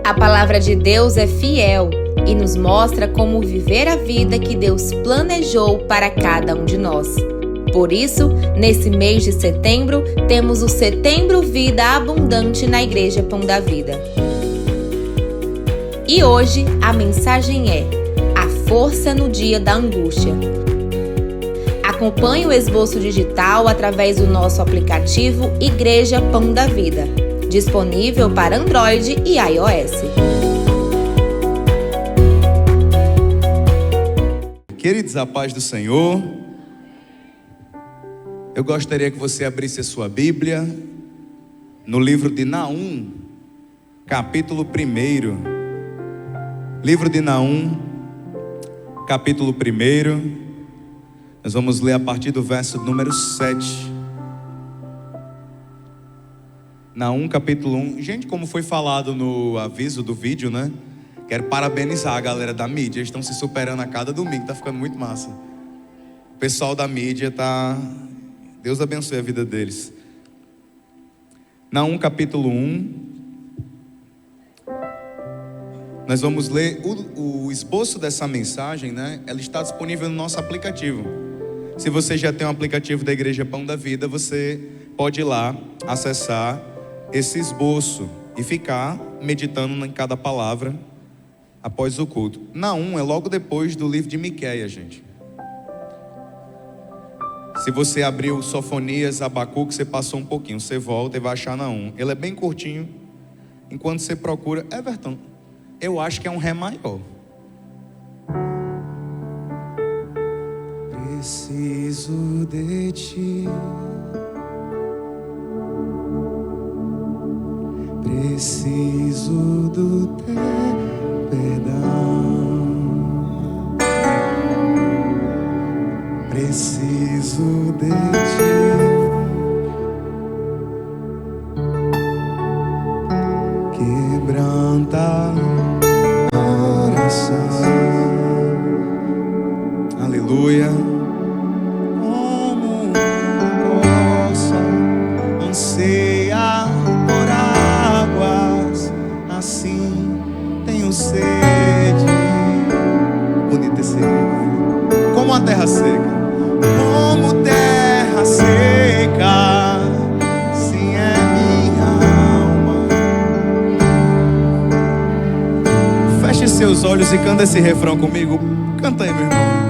A palavra de Deus é fiel e nos mostra como viver a vida que Deus planejou para cada um de nós. Por isso, nesse mês de setembro, temos o Setembro Vida Abundante na Igreja Pão da Vida. E hoje a mensagem é: a força no dia da angústia. Acompanhe o esboço digital através do nosso aplicativo Igreja Pão da Vida, disponível para Android e iOS. Queridos, a paz do Senhor. Eu gostaria que você abrisse a sua Bíblia no livro de Naum, capítulo 1. Livro de Naum, capítulo 1. Nós vamos ler a partir do verso número 7. Naum, capítulo 1. Gente, como foi falado no aviso do vídeo, né? Quero parabenizar a galera da mídia. Eles estão se superando a cada domingo, tá ficando muito massa. O pessoal da mídia tá... Deus abençoe a vida deles. Naum, capítulo 1. Nós vamos ler o esboço dessa mensagem, né? Ela está disponível no nosso aplicativo. Se você já tem um aplicativo da Igreja Pão da Vida, você pode ir lá, acessar esse esboço e ficar meditando em cada palavra após o culto. Naum é logo depois do livro de Miqueias, gente. Se você abrir o Sofonias, Abacuque, você passou um pouquinho, você volta e vai achar Naum. Ele é bem curtinho. Enquanto você procura, Everton, eu acho que é um Ré maior. Preciso de ti, preciso do teu perdão, preciso de ti, quebranta coração, aleluia. Como a terra seca, como terra seca, sim é minha alma. Feche seus olhos e canta esse refrão comigo. Canta aí, meu irmão.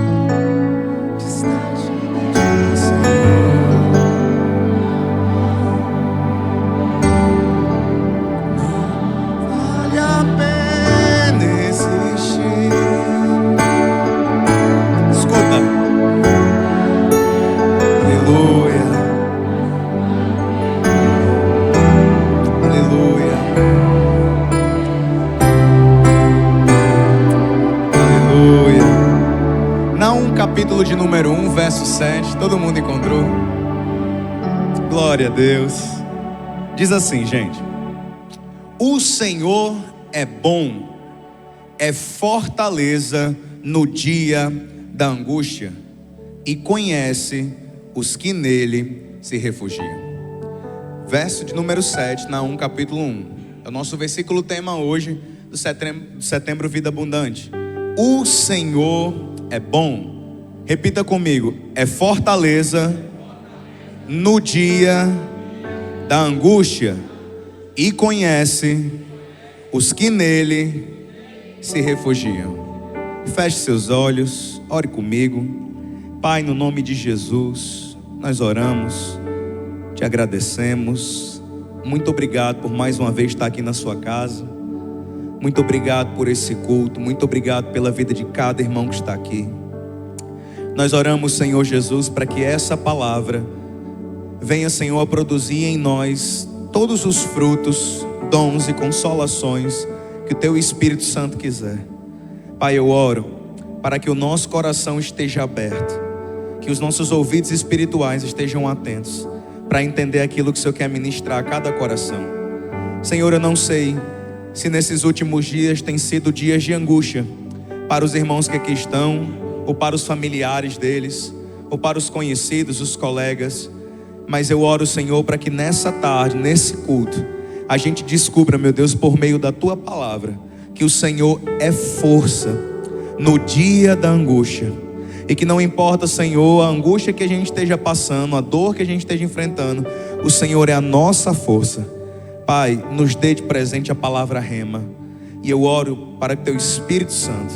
Capítulo de número 1, verso 7. Todo mundo encontrou? Glória a Deus. Diz assim, gente: o Senhor é bom, é fortaleza no dia da angústia, e conhece os que nele se refugiam. Verso de número 7, Naum, capítulo 1. É o nosso versículo tema hoje do Setembro Vida Abundante. O Senhor é bom. Repita comigo: é fortaleza no dia da angústia, e conhece os que nele se refugiam. Feche seus olhos, ore comigo. Pai, no nome de Jesus, nós oramos, te agradecemos. Muito obrigado por mais uma vez estar aqui na sua casa. Muito obrigado por esse culto. Muito obrigado pela vida de cada irmão que está aqui. Nós oramos, Senhor Jesus, para que essa palavra venha, Senhor, a produzir em nós todos os frutos, dons e consolações que o Teu Espírito Santo quiser. Pai, eu oro para que o nosso coração esteja aberto, que os nossos ouvidos espirituais estejam atentos para entender aquilo que o Senhor quer ministrar a cada coração. Senhor, eu não sei se nesses últimos dias têm sido dias de angústia para os irmãos que aqui estão, ou para os familiares deles, ou para os conhecidos, os colegas. Mas eu oro, Senhor, para que nessa tarde, nesse culto, a gente descubra, meu Deus, por meio da Tua palavra, que o Senhor é força no dia da angústia. E que não importa, Senhor, a angústia que a gente esteja passando, a dor que a gente esteja enfrentando, o Senhor é a nossa força. Pai, nos dê de presente a palavra rema. E eu oro para que Teu Espírito Santo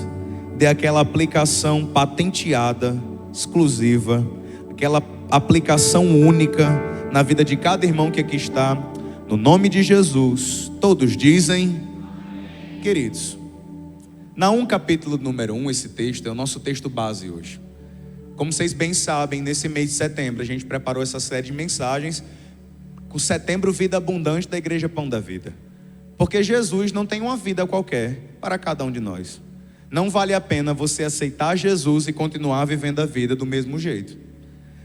dê aquela aplicação patenteada, exclusiva, aquela aplicação única na vida de cada irmão que aqui está. No nome de Jesus, todos dizem, queridos. Naum capítulo número 1, esse texto é o nosso texto base hoje. Como vocês bem sabem, nesse mês de setembro a gente preparou essa série de mensagens com Setembro Vida Abundante da Igreja Pão da Vida. Porque Jesus não tem uma vida qualquer para cada um de nós. Não vale a pena você aceitar Jesus e continuar vivendo a vida do mesmo jeito.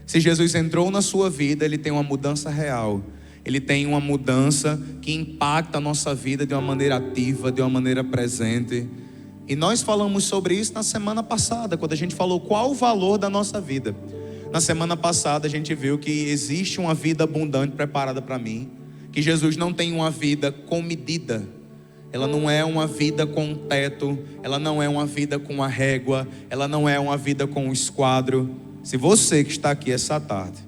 Se Jesus entrou na sua vida, Ele tem uma mudança real. Ele tem uma mudança que impacta a nossa vida de uma maneira ativa, de uma maneira presente. E nós falamos sobre isso na semana passada, quando a gente falou qual o valor da nossa vida. Na semana passada a gente viu que existe uma vida abundante preparada para mim. Que Jesus não tem uma vida com medida. Ela não é uma vida com um teto. Ela não é uma vida com uma régua. Ela não é uma vida com um esquadro. Se você que está aqui essa tarde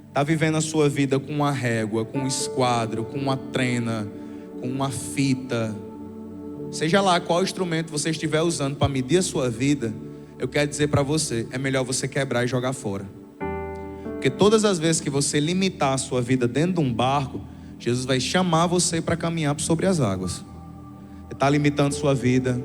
está vivendo a sua vida com uma régua, com um esquadro, com uma trena, com uma fita, seja lá qual instrumento você estiver usando para medir a sua vida, eu quero dizer para você, é melhor você quebrar e jogar fora. Porque todas as vezes que você limitar a sua vida dentro de um barco, Jesus vai chamar você para caminhar sobre as águas. Ele está limitando sua vida.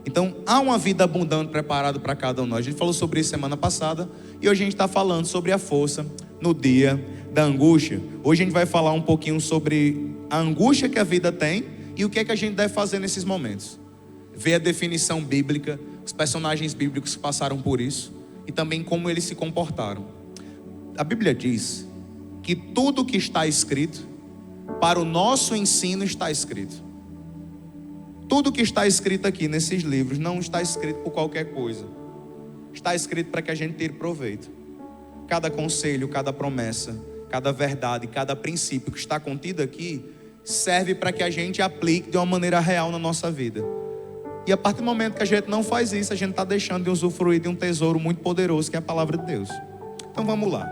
Então, há uma vida abundante preparada para cada um de nós. A gente falou sobre isso semana passada. E hoje a gente está falando sobre a força no dia da angústia. Hoje a gente vai falar um pouquinho sobre a angústia que a vida tem e o que é que a gente deve fazer nesses momentos. Ver a definição bíblica, os personagens bíblicos que passaram por isso e também como eles se comportaram. A Bíblia diz que tudo que está escrito, para o nosso ensino está escrito. Tudo que está escrito aqui nesses livros não está escrito por qualquer coisa. Está escrito para que a gente tire proveito. Cada conselho, cada promessa, cada verdade, cada princípio que está contido aqui serve para que a gente aplique de uma maneira real na nossa vida. E a partir do momento que a gente não faz isso, a gente está deixando de usufruir de um tesouro muito poderoso que é a palavra de Deus. Então vamos lá.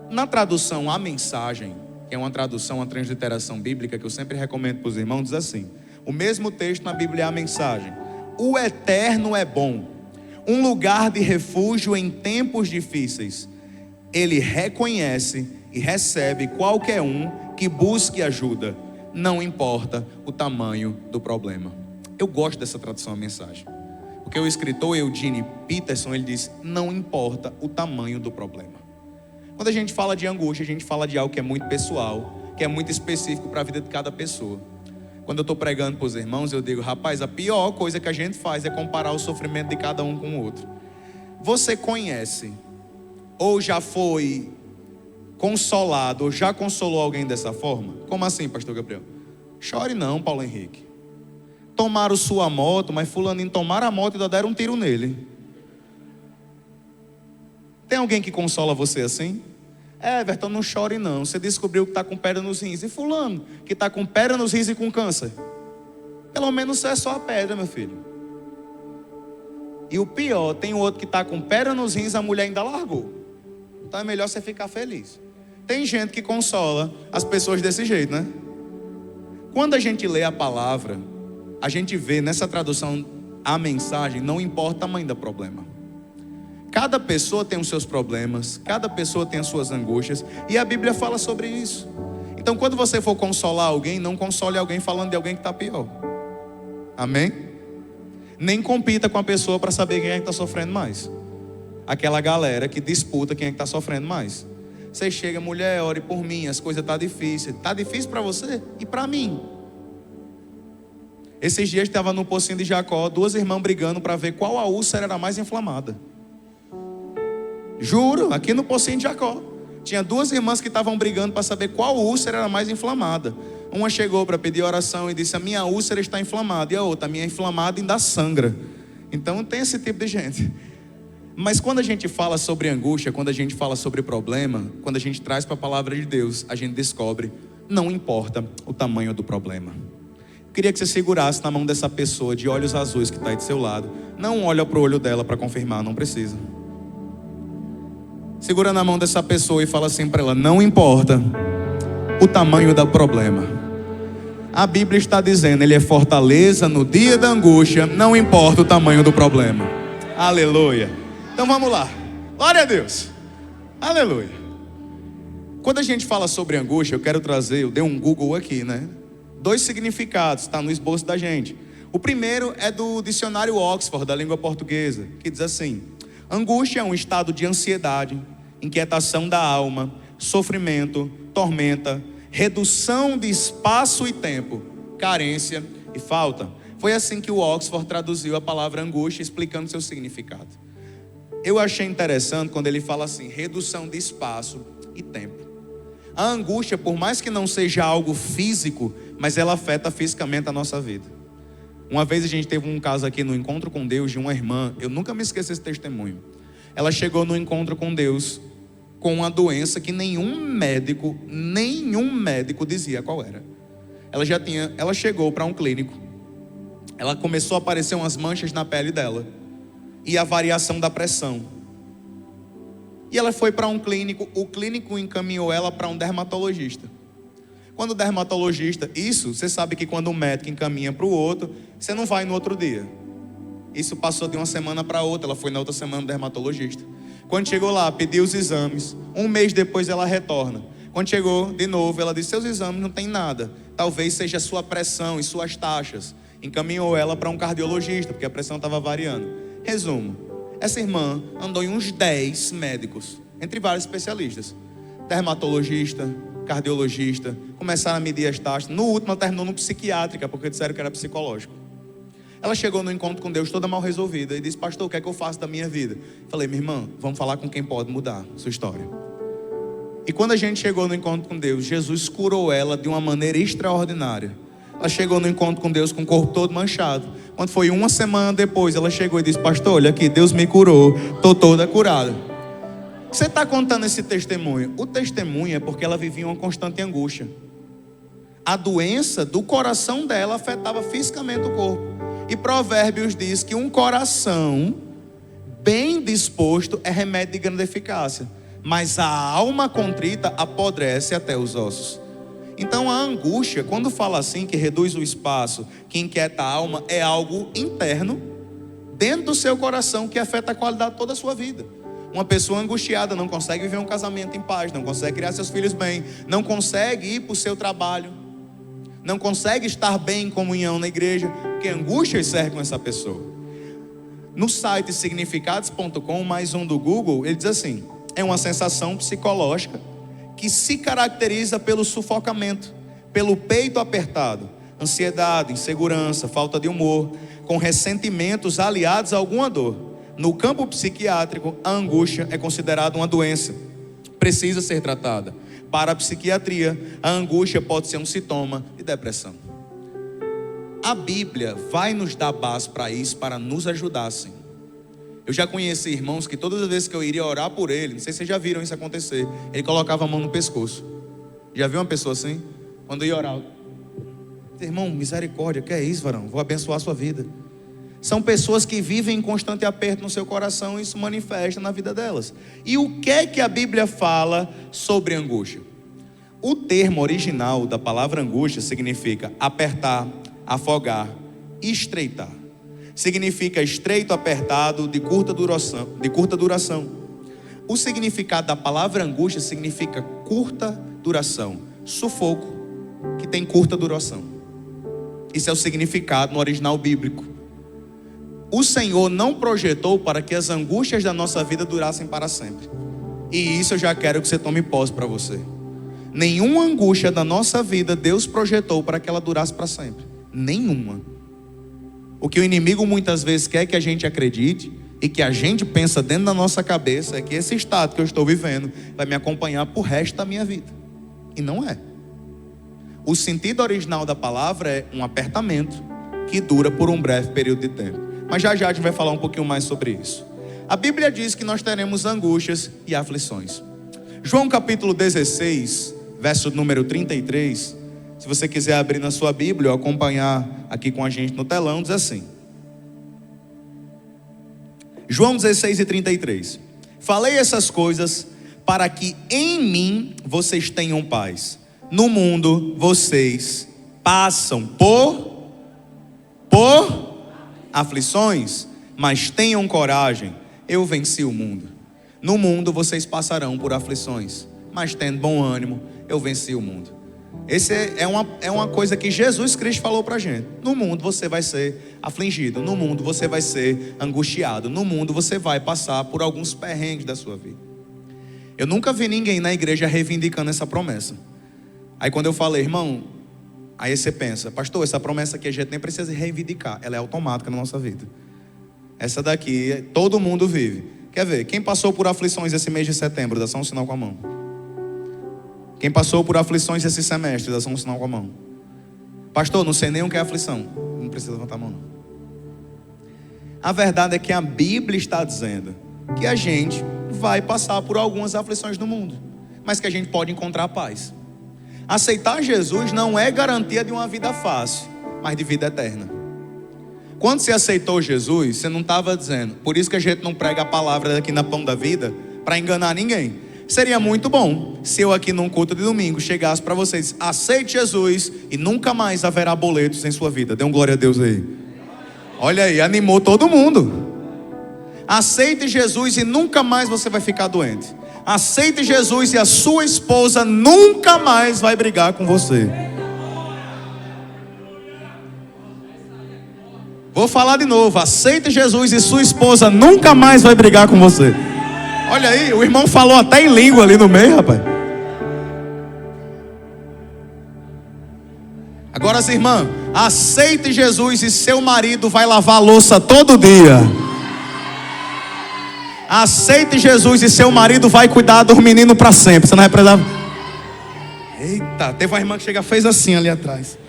Na tradução A Mensagem, que é uma tradução, uma transliteração bíblica que eu sempre recomendo para os irmãos, diz assim: o mesmo texto na Bíblia é a mensagem. O eterno é bom, um lugar de refúgio em tempos difíceis. Ele reconhece e recebe qualquer um que busque ajuda, não importa o tamanho do problema. Eu gosto dessa tradução a mensagem, porque o escritor Eugene Peterson, ele diz, não importa o tamanho do problema. Quando a gente fala de angústia, a gente fala de algo que é muito pessoal, que é muito específico para a vida de cada pessoa. Quando eu estou pregando para os irmãos, eu digo, rapaz, a pior coisa que a gente faz é comparar o sofrimento de cada um com o outro. Você conhece, ou já foi consolado, ou já consolou alguém dessa forma? Como assim, pastor Gabriel? Chore não, Paulo Henrique. Tomaram sua moto, mas fulaninho tomaram a moto e ainda deram um tiro nele. Tem alguém que consola você assim? Everton, não chore não, você descobriu que está com pedra nos rins. E fulano, que está com pedra nos rins e com câncer? Pelo menos isso é só a pedra, meu filho. E o pior, tem outro que está com pedra nos rins, a mulher ainda largou. Então é melhor você ficar feliz. Tem gente que consola as pessoas desse jeito, né? Quando a gente lê a palavra, a gente vê nessa tradução a mensagem, não importa o tamanho do problema. Cada pessoa tem os seus problemas, cada pessoa tem as suas angústias, e a Bíblia fala sobre isso. Então quando você for consolar alguém, não console alguém falando de alguém que está pior. Amém? Nem compita com a pessoa para saber quem é que está sofrendo mais. Aquela galera que disputa quem é que está sofrendo mais. Você chega, mulher, ore por mim, as coisas estão difíceis. Está difícil para você e para mim. Esses dias estava no pocinho de Jacó, duas irmãs brigando para ver qual a úlcera era mais inflamada. Juro, aqui no pocinho de Jacó tinha duas irmãs que estavam brigando para saber qual úlcera era mais inflamada. Uma chegou para pedir oração e disse, a minha úlcera está inflamada. E a outra, a minha inflamada ainda sangra. Então tem esse tipo de gente. Mas quando a gente fala sobre angústia, quando a gente fala sobre problema, quando a gente traz para a palavra de Deus, a gente descobre não importa o tamanho do problema. Queria que você segurasse na mão dessa pessoa de olhos azuis que está aí do seu lado. Não olha para o olho dela para confirmar, não precisa. Segura na mão dessa pessoa e fala assim para ela: não importa o tamanho do problema. A Bíblia está dizendo, Ele é fortaleza no dia da angústia, não importa o tamanho do problema. Aleluia. Então vamos lá. Glória a Deus. Aleluia. Quando a gente fala sobre angústia, eu dei um Google aqui, né? 2 significados, está no esboço da gente. O primeiro é do dicionário Oxford, da língua portuguesa, que diz assim: angústia é um estado de ansiedade, inquietação da alma, sofrimento, tormenta, redução de espaço e tempo, carência e falta. Foi assim que o Oxford traduziu a palavra angústia, explicando seu significado. Eu achei interessante quando ele fala assim, redução de espaço e tempo. A angústia, por mais que não seja algo físico, mas ela afeta fisicamente a nossa vida. Uma vez a gente teve um caso aqui no Encontro com Deus de uma irmã, eu nunca me esqueço desse testemunho. Ela chegou no Encontro com Deus com uma doença que nenhum médico dizia qual era. Ela chegou para um clínico, ela começou a aparecer umas manchas na pele dela e a variação da pressão. E ela foi para um clínico, o clínico encaminhou ela para um dermatologista. Quando o dermatologista, você sabe que quando o médico encaminha para o outro, você não vai no outro dia. Isso passou de uma semana para outra, ela foi na outra semana no dermatologista. Quando chegou lá, pediu os exames, um mês depois ela retorna. Quando chegou de novo, ela disse, seus exames não tem nada, talvez seja a sua pressão e suas taxas. Encaminhou ela para um cardiologista, porque a pressão estava variando. Resumo, essa irmã andou em uns 10 médicos, entre vários especialistas. Dermatologista, cardiologista, começaram a medir as taxas. No último ela terminou no psiquiátrica, porque disseram que era psicológico. Ela chegou no encontro com Deus toda mal resolvida e disse, pastor, o que é que eu faço da minha vida? Falei, minha irmã, vamos falar com quem pode mudar a sua história. E quando a gente chegou no encontro com Deus, Jesus curou ela de uma maneira extraordinária. Ela chegou no encontro com Deus com o corpo todo manchado. Quando foi uma semana depois, ela chegou e disse, pastor, olha aqui, Deus me curou, estou toda curada. Você está contando esse testemunho? O testemunho é porque ela vivia uma constante angústia. A doença do coração dela afetava fisicamente o corpo. E Provérbios diz que um coração bem disposto é remédio de grande eficácia, mas a alma contrita apodrece até os ossos. Então a angústia, quando fala assim, que reduz o espaço, que inquieta a alma, é algo interno, dentro do seu coração, que afeta a qualidade de toda a sua vida. Uma pessoa angustiada não consegue viver um casamento em paz, não consegue criar seus filhos bem, não consegue ir para o seu trabalho, não consegue estar bem em comunhão na igreja, porque angústias cercam essa pessoa. No site significados.com, mais um do Google, ele diz assim, é uma sensação psicológica que se caracteriza pelo sufocamento, pelo peito apertado, ansiedade, insegurança, falta de humor, com ressentimentos aliados a alguma dor. No campo psiquiátrico, a angústia é considerada uma doença, precisa ser tratada. Para a psiquiatria, a angústia pode ser um sintoma de depressão. A Bíblia vai nos dar base para isso, para nos ajudar sim. Eu já conheci irmãos que todas as vezes que eu iria orar por ele, não sei se vocês já viram isso acontecer, ele colocava a mão no pescoço. Já viu uma pessoa assim? Quando eu ia orar, irmão, misericórdia, que é isso, varão? Vou abençoar a sua vida. São pessoas que vivem em constante aperto no seu coração e isso manifesta na vida delas. E o que é que a Bíblia fala sobre angústia? O termo original da palavra angústia significa apertar, afogar, estreitar. Significa estreito, apertado, de curta duração. O significado da palavra angústia significa curta duração, sufoco, que tem curta duração. Isso é o significado no original bíblico. O Senhor não projetou para que as angústias da nossa vida durassem para sempre. E isso eu já quero que você tome posse para você. Nenhuma angústia da nossa vida Deus projetou para que ela durasse para sempre. Nenhuma. O que o inimigo muitas vezes quer que a gente acredite e que a gente pensa dentro da nossa cabeça é que esse estado que eu estou vivendo vai me acompanhar por resto da minha vida. E não é. O sentido original da palavra é um apertamento que dura por um breve período de tempo. Mas já a gente vai falar um pouquinho mais sobre isso. A Bíblia diz que nós teremos angústias e aflições. João capítulo 16, verso número 33. Se você quiser abrir na sua Bíblia ou acompanhar aqui com a gente no telão, diz assim. João 16:33. Falei essas coisas para que em mim vocês tenham paz. No mundo vocês passam por aflições, mas tenham coragem, eu venci o mundo. No mundo vocês passarão por aflições, mas tendo bom ânimo, eu venci o mundo. Essa é uma coisa que Jesus Cristo falou pra gente. No mundo você vai ser afligido, no mundo você vai ser angustiado, no mundo você vai passar por alguns perrengues da sua vida. Eu nunca vi ninguém na igreja reivindicando essa promessa. Aí quando eu falei, irmão, aí você pensa, pastor, essa promessa aqui a gente nem precisa reivindicar, ela é automática na nossa vida. Essa daqui, todo mundo vive. Quer ver, quem passou por aflições esse mês de setembro, dá só um sinal com a mão. Quem passou por aflições esse semestre, dá só um sinal com a mão. Pastor, não sei nem o que é aflição. Não precisa levantar a mão não. A verdade é que a Bíblia está dizendo que a gente vai passar por algumas aflições no mundo, mas que a gente pode encontrar paz. Aceitar Jesus não é garantia de uma vida fácil, mas de vida eterna. Quando você aceitou Jesus, você não estava dizendo, por isso que a gente não prega a palavra aqui na Pão da Vida, para enganar ninguém. Seria muito bom se eu aqui num culto de domingo chegasse para vocês, aceite Jesus e nunca mais haverá boletos em sua vida. Dê um glória a Deus aí. Olha aí, animou todo mundo. Aceite Jesus e nunca mais você vai ficar doente. Aceite Jesus e a sua esposa nunca mais vai brigar com você. Vou falar de novo. Aceite Jesus e sua esposa nunca mais vai brigar com você. Olha aí, o irmão falou até em língua ali no meio, rapaz. Agora as irmãs, aceite Jesus e seu marido vai lavar a louça todo dia. Aceite Jesus e seu marido vai cuidar dos meninos para sempre. Você não vai precisar. Eita, teve uma irmã que chega fez assim ali atrás.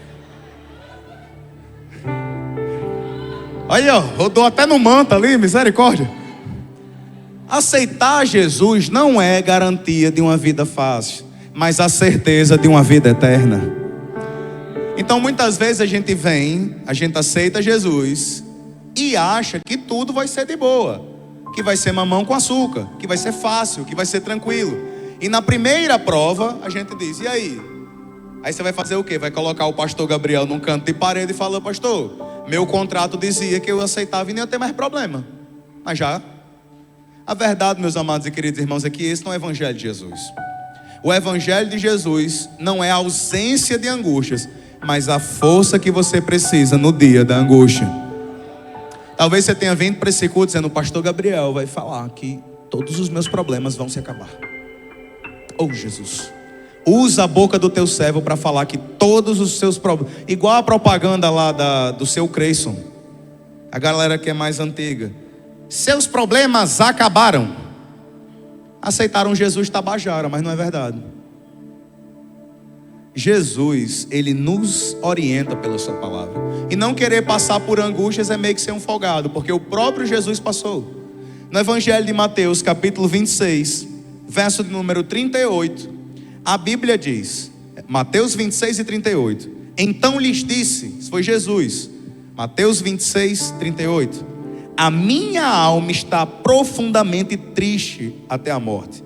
Aí ó, rodou até no manto ali, misericórdia. Aceitar Jesus não é garantia de uma vida fácil, mas a certeza de uma vida eterna. Então muitas vezes a gente aceita Jesus e acha que tudo vai ser de boa, que vai ser mamão com açúcar, que vai ser fácil, que vai ser tranquilo. E na primeira prova a gente diz, e aí? Aí você vai fazer o quê? Vai colocar o pastor Gabriel num canto de parede e falar, pastor, meu contrato dizia que eu aceitava e nem ia ter mais problema. Mas já. A verdade, meus amados e queridos irmãos, é que esse não é o evangelho de Jesus. O evangelho de Jesus não é a ausência de angústias, mas a força que você precisa no dia da angústia. Talvez você tenha vindo para esse culto dizendo, o pastor Gabriel vai falar que todos os meus problemas vão se acabar. Oh Jesus, usa a boca do teu servo para falar que todos os seus problemas, igual a propaganda lá do seu Creyson, a galera que é mais antiga, seus problemas acabaram. Aceitaram Jesus Tabajara, mas não é verdade. Jesus, ele nos orienta pela sua palavra. E não querer passar por angústias é meio que ser um folgado, porque o próprio Jesus passou. No Evangelho de Mateus, capítulo 26, verso de número 38, a Bíblia diz, Mateus 26 e 38, então lhes disse, isso foi Jesus, Mateus 26, 38, a minha alma está profundamente triste até a morte.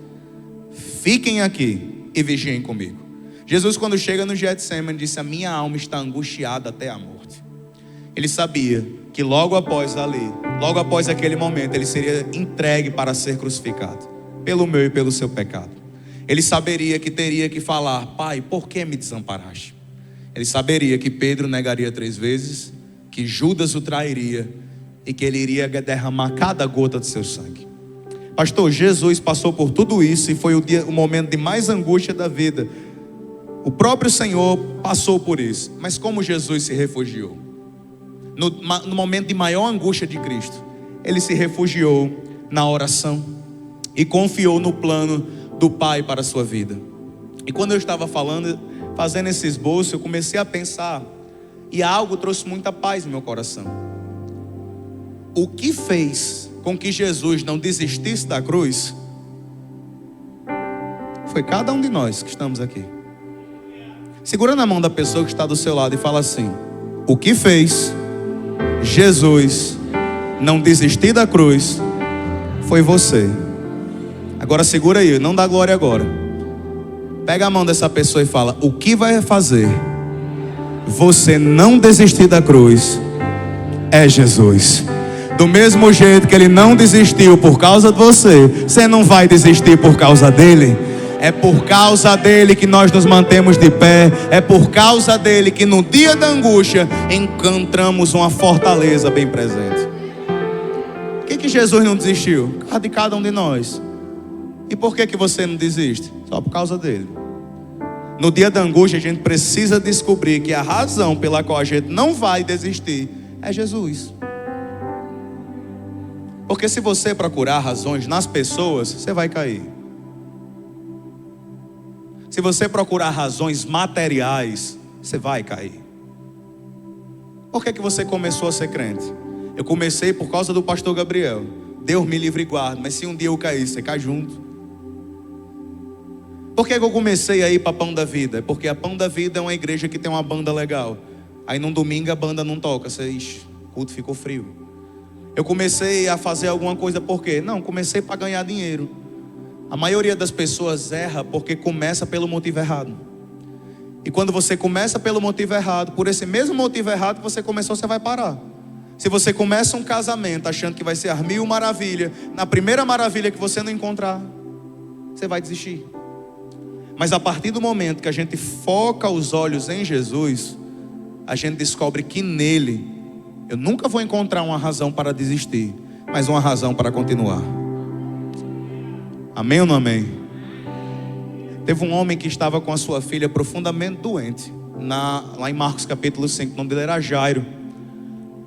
Fiquem aqui e vigiem comigo. Jesus, quando chega no Getsemane, disse, a minha alma está angustiada até a morte. Ele sabia que logo após aquele momento, ele seria entregue para ser crucificado, pelo meu e pelo seu pecado. Ele saberia que teria que falar, Pai, por que me desamparaste? Ele saberia que Pedro negaria 3 vezes, que Judas o trairia, e que ele iria derramar cada gota de seu sangue. Pastor, Jesus passou por tudo isso e foi o momento de mais angústia da vida. O próprio Senhor passou por isso. Mas como Jesus se refugiou? No momento de maior angústia de Cristo, ele se refugiou na oração e confiou no plano do Pai para a sua vida. E quando eu estava fazendo esse esboço, eu comecei a pensar, e algo trouxe muita paz no meu coração. O que fez com que Jesus não desistisse da cruz foi cada um de nós que estamos aqui. Segura na mão da pessoa que está do seu lado e fala assim: o que fez Jesus não desistir da cruz foi você. Agora segura aí, não dá glória agora. Pega a mão dessa pessoa e fala: o que vai fazer você não desistir da cruz é Jesus. Do mesmo jeito que Ele não desistiu por causa de você, você não vai desistir por causa dele. É por causa dele que nós nos mantemos de pé. É por causa dele que no dia da angústia encontramos uma fortaleza bem presente. Por que Jesus não desistiu? Por causa de cada um de nós. E por que você não desiste? Só por causa dele. No dia da angústia a gente precisa descobrir que a razão pela qual a gente não vai desistir é Jesus. Porque se você procurar razões nas pessoas, você vai cair. Se você procurar razões materiais, você vai cair. Por que você começou a ser crente? Eu comecei por causa do pastor Gabriel. Deus me livre e guarde, mas se um dia eu cair, você cai junto. Por que eu comecei a ir para Pão da Vida? É porque a Pão da Vida é uma igreja que tem uma banda legal. Aí num domingo a banda não toca, o culto ficou frio. Eu comecei a fazer alguma coisa por quê? Não, comecei para ganhar dinheiro. A maioria das pessoas erra porque começa pelo motivo errado. E quando você começa pelo motivo errado, por esse mesmo motivo errado que você começou, você vai parar. Se você começa um casamento achando que vai ser as 1000 maravilhas, na primeira maravilha que você não encontrar, você vai desistir. Mas a partir do momento que a gente foca os olhos em Jesus, a gente descobre que nele eu nunca vou encontrar uma razão para desistir, mas uma razão para continuar. Amém ou não amém? Teve um homem que estava com a sua filha profundamente doente, lá em Marcos capítulo 5, o nome dele era Jairo.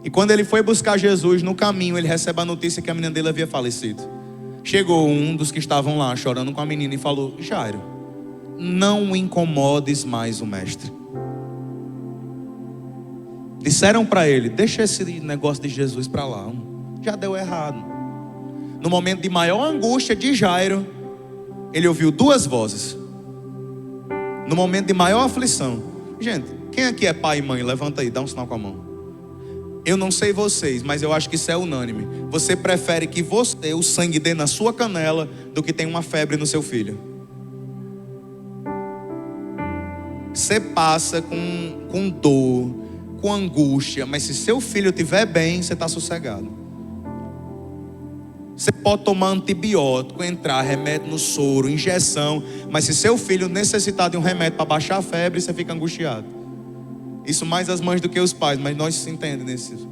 E quando ele foi buscar Jesus, no caminho ele recebe a notícia que a menina dele havia falecido. Chegou um dos que estavam lá chorando com a menina e falou: Jairo, não incomodes mais o mestre. Disseram para ele: deixa esse negócio de Jesus para lá, já deu errado. No momento de maior angústia de Jairo, ele ouviu 2 vozes. No momento de maior aflição. Gente, quem aqui é pai e mãe? Levanta aí, dá um sinal com a mão. Eu não sei vocês, mas eu acho que isso é unânime. Você prefere que o sangue dê na sua canela do que tenha uma febre no seu filho. Você passa com dor, com angústia, mas se seu filho estiver bem, você está sossegado. Você pode tomar antibiótico, entrar remédio no soro, injeção, mas se seu filho necessitar de um remédio para baixar a febre, você fica angustiado. Isso mais as mães do que os pais, mas nós se entendemos nesse.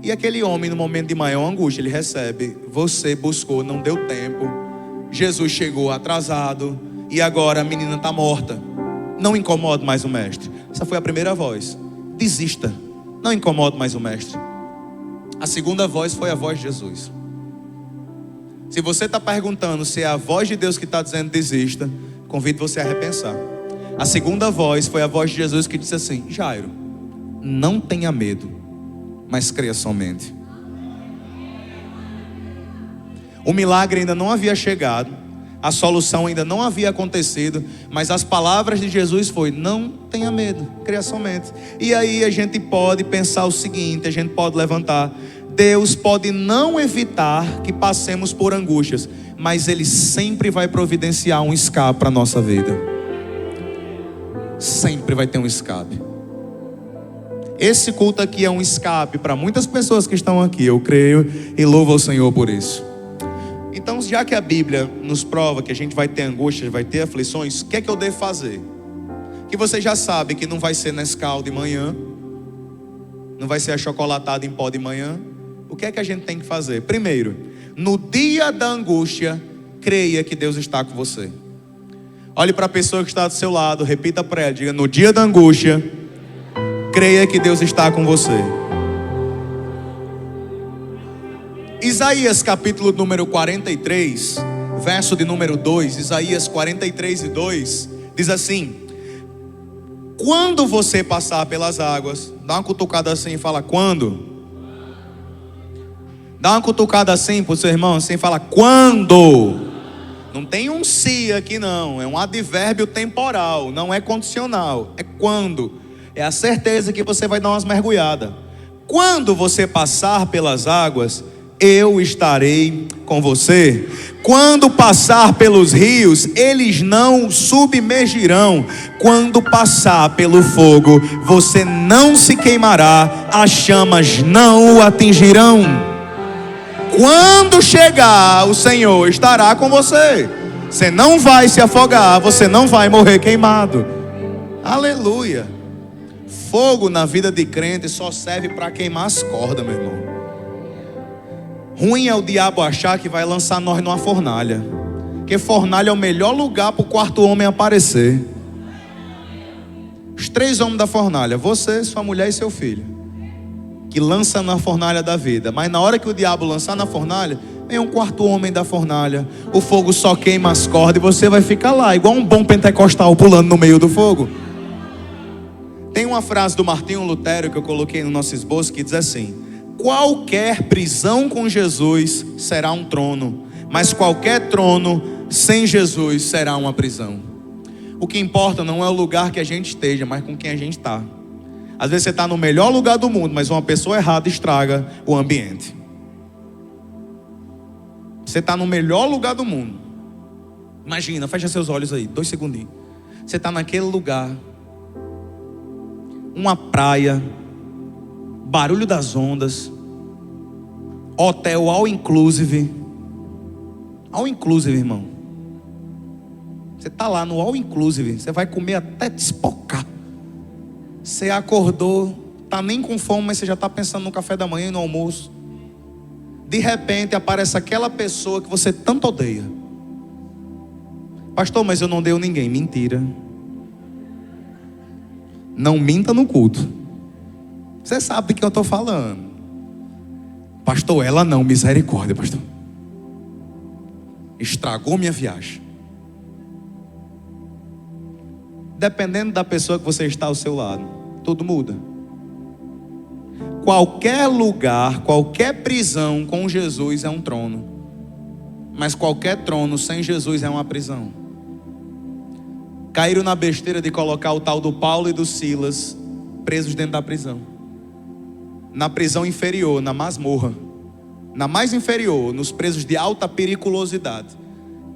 E aquele homem, no momento de maior angústia, ele recebe: você buscou, não deu tempo, Jesus chegou atrasado e agora a menina está morta. Não incomode mais o mestre. Essa foi a primeira voz. Desista, não incomode mais o mestre. A segunda voz foi a voz de Jesus. Se você está perguntando se é a voz de Deus que está dizendo desista, convido você a repensar. A segunda voz foi a voz de Jesus que disse assim: Jairo, não tenha medo, mas creia somente. O milagre ainda não havia chegado, a solução ainda não havia acontecido, mas as palavras de Jesus foi: não tenha medo, creia somente. E aí a gente pode pensar o seguinte, a gente pode levantar: Deus pode não evitar que passemos por angústias, mas Ele sempre vai providenciar um escape para a nossa vida. Sempre vai ter um escape. Esse culto aqui é um escape para muitas pessoas que estão aqui, eu creio e louvo ao Senhor por isso. Então, já que a Bíblia nos prova que a gente vai ter angústias, vai ter aflições, o que é que eu devo fazer? Que você já sabe que não vai ser Nescau de manhã, não vai ser achocolatado em pó de manhã. O que é que a gente tem que fazer? Primeiro, no dia da angústia, creia que Deus está com você. Olhe para a pessoa que está do seu lado, repita para ela, diga: no dia da angústia, creia que Deus está com você. Isaías capítulo número 43, verso de número 2, Isaías 43 e 2, diz assim: quando você passar pelas águas, dá uma cutucada assim e fala: quando? Dá uma cutucada assim para o seu irmão, assim, fala: quando? Não tem um se aqui não, é um advérbio temporal, não é condicional, é quando. É a certeza que você vai dar umas mergulhadas. Quando você passar pelas águas, eu estarei com você. Quando passar pelos rios, eles não submergirão. Quando passar pelo fogo, você não se queimará, as chamas não o atingirão. Quando chegar, o Senhor estará com você. Você não vai se afogar, você não vai morrer queimado. Aleluia. Fogo na vida de crente só serve para queimar as cordas, meu irmão. Ruim é o diabo achar que vai lançar nós numa fornalha, porque fornalha é o melhor lugar para o quarto homem aparecer. Os 3 homens da fornalha, você, sua mulher e seu filho, que lança na fornalha da vida. Mas na hora que o diabo lançar na fornalha, vem um quarto homem da fornalha. O fogo só queima as cordas e você vai ficar lá, igual um bom pentecostal pulando no meio do fogo. Tem uma frase do Martinho Lutero que eu coloquei no nosso esboço que diz assim: qualquer prisão com Jesus será um trono, mas qualquer trono sem Jesus será uma prisão. O que importa não é o lugar que a gente esteja, mas com quem a gente está. Às vezes você está no melhor lugar do mundo, mas uma pessoa errada estraga o ambiente. Você está no melhor lugar do mundo. Imagina, fecha seus olhos aí, 2 segundinhos. Você está naquele lugar, uma praia, barulho das ondas, hotel all inclusive. All inclusive, irmão. Você está lá no all inclusive, você vai comer até despocar. Você acordou, tá nem com fome, mas você já está pensando no café da manhã e no almoço. De repente aparece aquela pessoa que você tanto odeia. Pastor, mas eu não odeio ninguém. Mentira. Não minta no culto. Você sabe do que eu estou falando. Pastor, ela não, misericórdia, pastor. Estragou minha viagem. Dependendo da pessoa que você está ao seu lado, tudo muda. Qualquer lugar, qualquer prisão com Jesus é um trono. Mas qualquer trono sem Jesus é uma prisão. Caíram na besteira de colocar o tal do Paulo e do Silas presos dentro da prisão. Na prisão inferior, na masmorra. Na mais inferior, nos presos de alta periculosidade.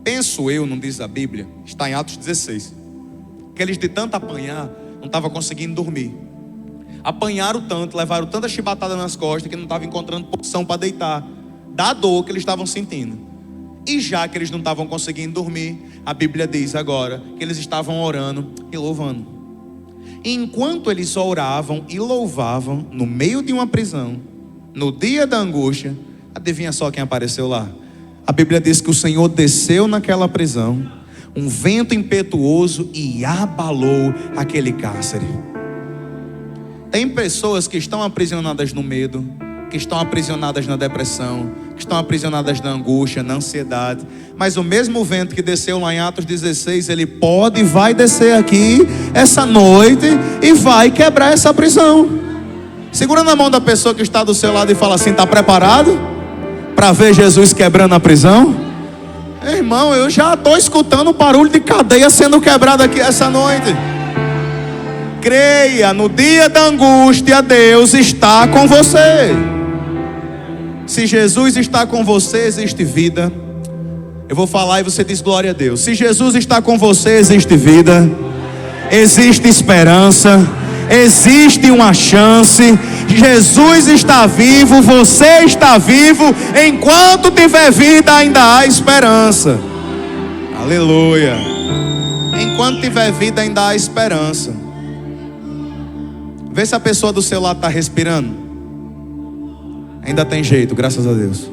Penso eu, não diz a Bíblia, está em Atos 16. Que eles de tanto apanhar, não estavam conseguindo dormir. Apanharam tanto, levaram tanta chibatada nas costas que não estavam encontrando posição para deitar, da dor que eles estavam sentindo. E já que eles não estavam conseguindo dormir, a Bíblia diz agora que eles estavam orando e louvando. E enquanto eles oravam e louvavam no meio de uma prisão, no dia da angústia, adivinha só quem apareceu lá? A Bíblia diz que o Senhor desceu naquela prisão, um vento impetuoso, e abalou aquele cárcere. Tem pessoas que estão aprisionadas no medo, que estão aprisionadas na depressão, que estão aprisionadas na angústia, na ansiedade. Mas o mesmo vento que desceu lá em Atos 16, ele pode e vai descer aqui essa noite e vai quebrar essa prisão. Segura na mão da pessoa que está do seu lado e fala assim: está preparado para ver Jesus quebrando a prisão? Irmão, eu já estou escutando o barulho de cadeia sendo quebrado aqui essa noite. Creia, no dia da angústia, Deus está com você. Se Jesus está com você, existe vida. Eu vou falar e você diz glória a Deus. Se Jesus está com você, existe vida, existe esperança, existe uma chance. Jesus está vivo, você está vivo. Enquanto tiver vida, ainda há esperança. Aleluia. Enquanto tiver vida, ainda há esperança. Vê se a pessoa do seu lado está respirando. Ainda tem jeito, graças a Deus.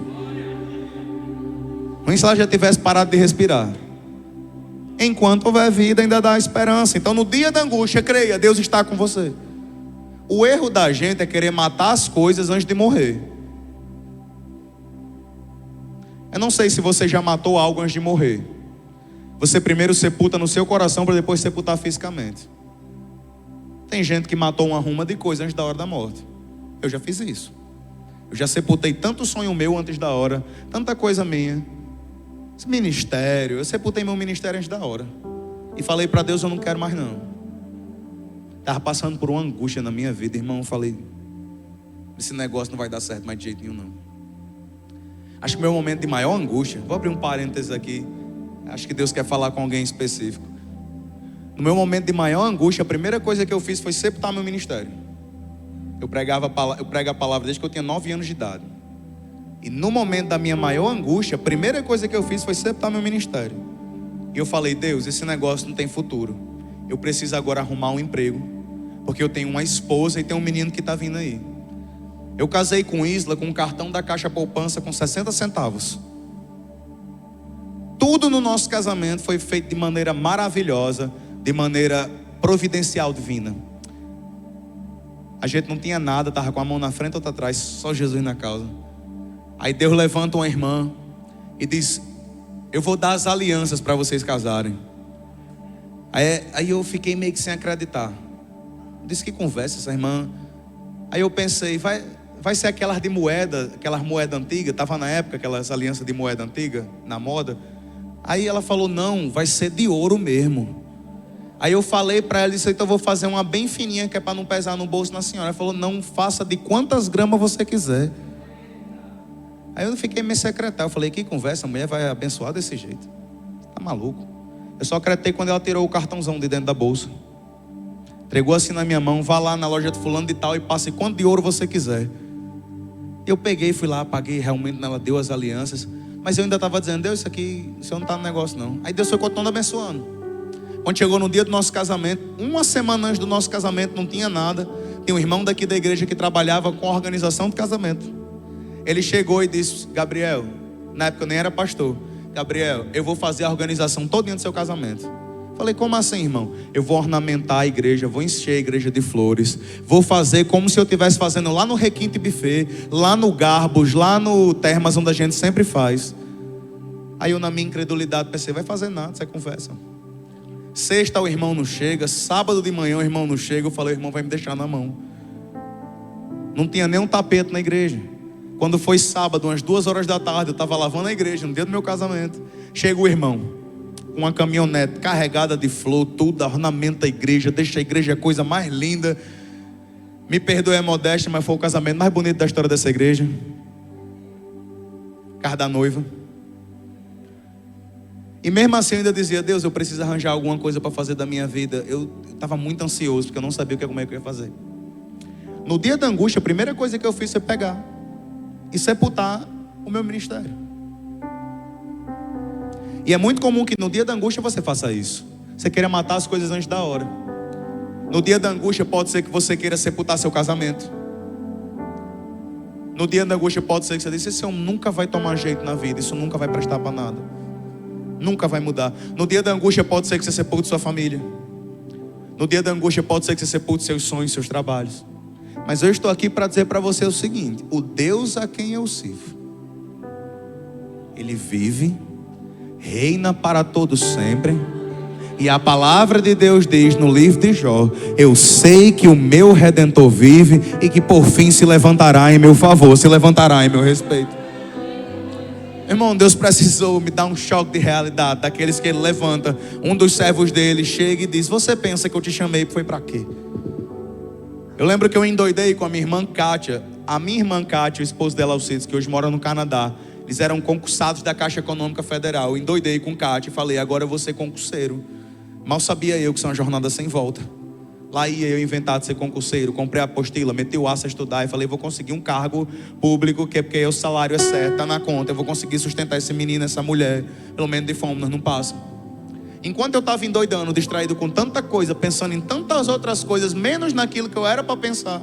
Ruim se ela já tivesse parado de respirar. Enquanto houver vida, ainda dá esperança. Então no dia da angústia, creia, Deus está com você. O erro da gente é querer matar as coisas antes de morrer. Eu não sei se você já matou algo antes de morrer. Você primeiro sepulta no seu coração para depois sepultar fisicamente. Tem gente que matou uma ruma de coisa antes da hora da morte. Eu já fiz isso. Eu já sepultei tanto sonho meu antes da hora, tanta coisa minha. Esse ministério, eu sepultei meu ministério antes da hora. E falei para Deus, eu não quero mais não. Estava passando por uma angústia na minha vida, irmão. Eu falei, esse negócio não vai dar certo mais de jeito nenhum não. Acho que o meu momento de maior angústia, vou abrir um parênteses aqui, acho que Deus quer falar com alguém específico. No meu momento de maior angústia, a primeira coisa que eu fiz foi sepultar meu ministério. Eu prego a palavra desde que eu tinha 9 anos de idade. E no momento da minha maior angústia, a primeira coisa que eu fiz foi sepultar meu ministério. E eu falei, Deus, esse negócio não tem futuro. Eu preciso agora arrumar um emprego, porque eu tenho uma esposa e tenho um menino que está vindo aí. Eu casei com Isla com um cartão da Caixa Poupança com 60 centavos. Tudo no nosso casamento foi feito de maneira maravilhosa, de maneira providencial divina. A gente não tinha nada, estava com a mão na frente ou outra atrás, só Jesus na causa. Aí Deus levanta uma irmã e diz, eu vou dar as alianças para vocês casarem. Aí eu fiquei meio que sem acreditar. Disse, que conversa essa irmã. Aí eu pensei, vai ser aquelas de moeda, aquelas moedas antigas. Estava na época aquelas alianças de moeda antiga, na moda. Aí ela falou, não, vai ser de ouro mesmo. Aí eu falei para ela, disse, então eu vou fazer uma bem fininha, que é para não pesar no bolso na senhora. Ela falou, não, faça de quantas gramas você quiser. Aí eu fiquei meio secretário. Eu falei, que conversa, a mulher vai abençoar desse jeito. Tá maluco? Eu só acreditei quando ela tirou o cartãozão de dentro da bolsa. Entregou assim na minha mão, vá lá na loja de fulano de tal e passe quanto de ouro você quiser. Eu peguei, fui lá, paguei, realmente ela deu as alianças. Mas eu ainda estava dizendo, Deus, isso não está no negócio não. Aí Deus foi continuando abençoando. Quando chegou no dia do nosso casamento, uma semana antes do nosso casamento, não tinha nada. Tinha um irmão daqui da igreja que trabalhava com a organização do casamento. Ele chegou e disse, Gabriel, na época eu nem era pastor, Gabriel, eu vou fazer a organização todinha do seu casamento. Falei, como assim, irmão? Eu vou ornamentar a igreja, vou encher a igreja de flores, vou fazer como se eu estivesse fazendo lá no Requinte Buffet, lá no Garbos, lá no Termas, onde a gente sempre faz. Aí eu, na minha incredulidade, pensei, vai fazer nada, você conversa. Sexta o irmão não chega, sábado de manhã o irmão não chega. Eu falei, o irmão vai me deixar na mão. Não tinha nem um tapete na igreja. Quando foi sábado, umas 2 horas da tarde, eu estava lavando a igreja, no dia do meu casamento. Chega o irmão, com uma caminhonete carregada de flor, tudo, ornamenta a igreja, deixa a igreja a coisa mais linda. Me perdoe a modéstia, mas foi o casamento mais bonito da história dessa igreja. Casa da noiva. E mesmo assim eu ainda dizia, Deus, eu preciso arranjar alguma coisa para fazer da minha vida. Eu estava muito ansioso, porque eu não sabia como é que eu ia fazer. No dia da angústia, a primeira coisa que eu fiz foi pegar e sepultar o meu ministério. E é muito comum que no dia da angústia você faça isso. Você queira matar as coisas antes da hora. No dia da angústia pode ser que você queira sepultar seu casamento. No dia da angústia pode ser que você diga, esse homem nunca vai tomar jeito na vida, isso nunca vai prestar para nada. Nunca vai mudar. No dia da angústia pode ser que você sepulte sua família. No dia da angústia pode ser que você sepulte seus sonhos, seus trabalhos. Mas eu estou aqui para dizer para você o seguinte, o Deus a quem eu sirvo, Ele vive, reina para todos sempre. E a palavra de Deus diz no livro de Jó, eu sei que o meu Redentor vive e que por fim se levantará em meu favor, se levantará em meu respeito. Irmão, Deus precisou me dar um choque de realidade, daqueles que Ele levanta, um dos servos dele chega e diz, você pensa que eu te chamei foi para quê? Eu lembro que eu endoidei com a minha irmã Kátia. A minha irmã Kátia, o esposo dela, Alcides, que hoje mora no Canadá, eles eram concursados da Caixa Econômica Federal. Eu endoidei com Kátia e falei, agora eu vou ser concurseiro. Mal sabia eu que isso é uma jornada sem volta. Lá ia eu inventar de ser concurseiro, comprei a apostila, meti o aço a estudar e falei, vou conseguir um cargo público, que é porque o salário é certo, tá na conta, eu vou conseguir sustentar esse menino, essa mulher, pelo menos de fome nós não passamos. Enquanto eu estava endoidando, distraído com tanta coisa, pensando em tantas outras coisas, menos naquilo que eu era para pensar,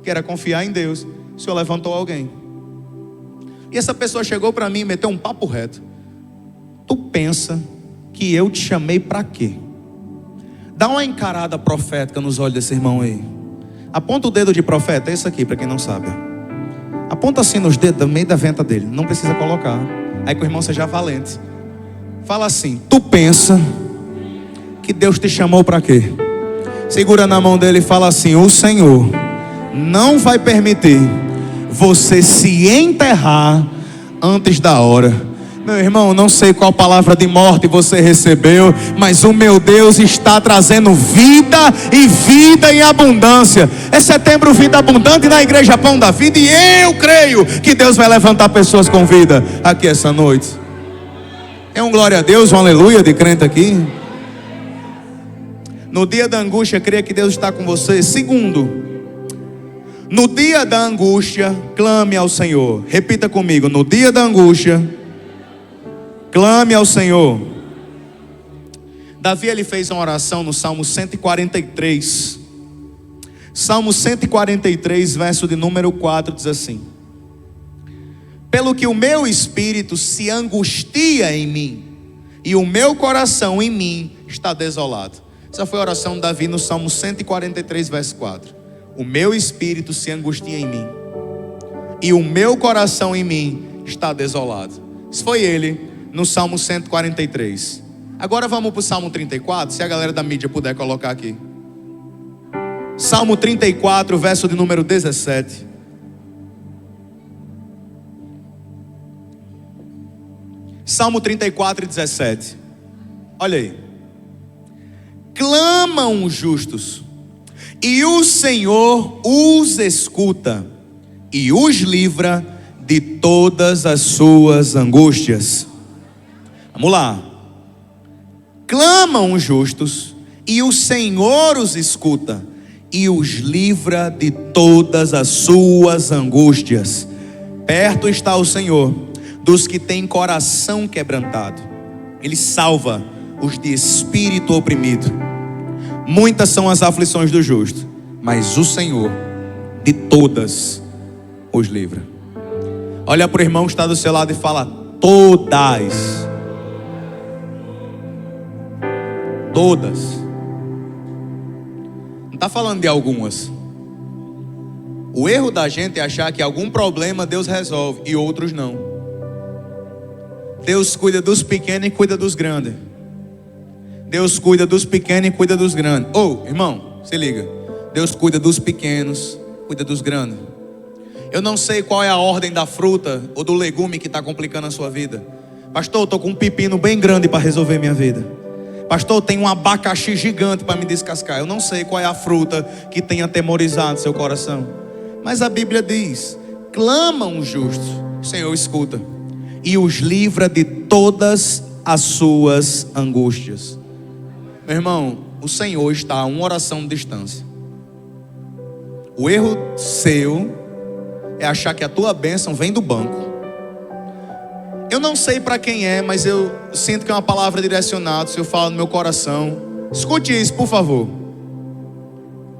que era confiar em Deus, o Senhor levantou alguém. E essa pessoa chegou para mim e meteu um papo reto. Tu pensa que eu te chamei para quê? Dá uma encarada profética nos olhos desse irmão aí. Aponta o dedo de profeta, é isso aqui, para quem não sabe. Aponta assim nos dedos, no meio da venta dele. Não precisa colocar. Aí que o irmão seja valente. Fala assim, tu pensa que Deus te chamou para quê? Segura na mão dele e fala assim, o Senhor não vai permitir você se enterrar antes da hora. Meu irmão, não sei qual palavra de morte você recebeu, mas o meu Deus está trazendo vida e vida em abundância. É setembro, vida abundante na Igreja Pão da Vida, e eu creio que Deus vai levantar pessoas com vida aqui essa noite. É um glória a Deus, um aleluia de crente aqui. No dia da angústia, creia que Deus está com você. Segundo, no dia da angústia, clame ao Senhor. Repita comigo: no dia da angústia, clame ao Senhor. Davi, ele fez uma oração no Salmo 143. Salmo 143, verso de número 4, diz assim: pelo que o meu espírito se angustia em mim, e o meu coração em mim está desolado. Essa foi a oração de Davi no Salmo 143, verso 4. O meu espírito se angustia em mim, e o meu coração em mim está desolado. Isso foi ele no Salmo 143. Agora vamos para o Salmo 34, se a galera da mídia puder colocar aqui. Salmo 34, verso de número 17. Salmo 34 e 17. Olha aí. Clamam os justos, e o Senhor os escuta e os livra de todas as suas angústias. Vamos lá. Clamam os justos, e o Senhor os escuta e os livra de todas as suas angústias. Perto está o Senhor dos que têm coração quebrantado. Ele salva os de espírito oprimido. Muitas são as aflições do justo, mas o Senhor de todas os livra. Olha para o irmão que está do seu lado e fala: todas. Todas. Não está falando de algumas. O erro da gente é achar que algum problema Deus resolve e outros não. Deus cuida dos pequenos e cuida dos grandes. Deus cuida dos pequenos e cuida dos grandes. Irmão, se liga. Deus cuida dos pequenos, cuida dos grandes. Eu não sei qual é a ordem da fruta ou do legume que está complicando a sua vida. Pastor, eu estou com um pepino bem grande para resolver minha vida. Pastor, eu tenho um abacaxi gigante para me descascar. Eu não sei qual é a fruta que tem atemorizado seu coração. Mas a Bíblia diz: clamam os justos, o Senhor escuta e os livra de todas as suas angústias. Meu irmão, o Senhor está a uma oração de distância. O erro seu é achar que a tua bênção vem do banco. Eu não sei para quem é, mas eu sinto que é uma palavra direcionada. Se eu falo no meu coração, escute isso, por favor.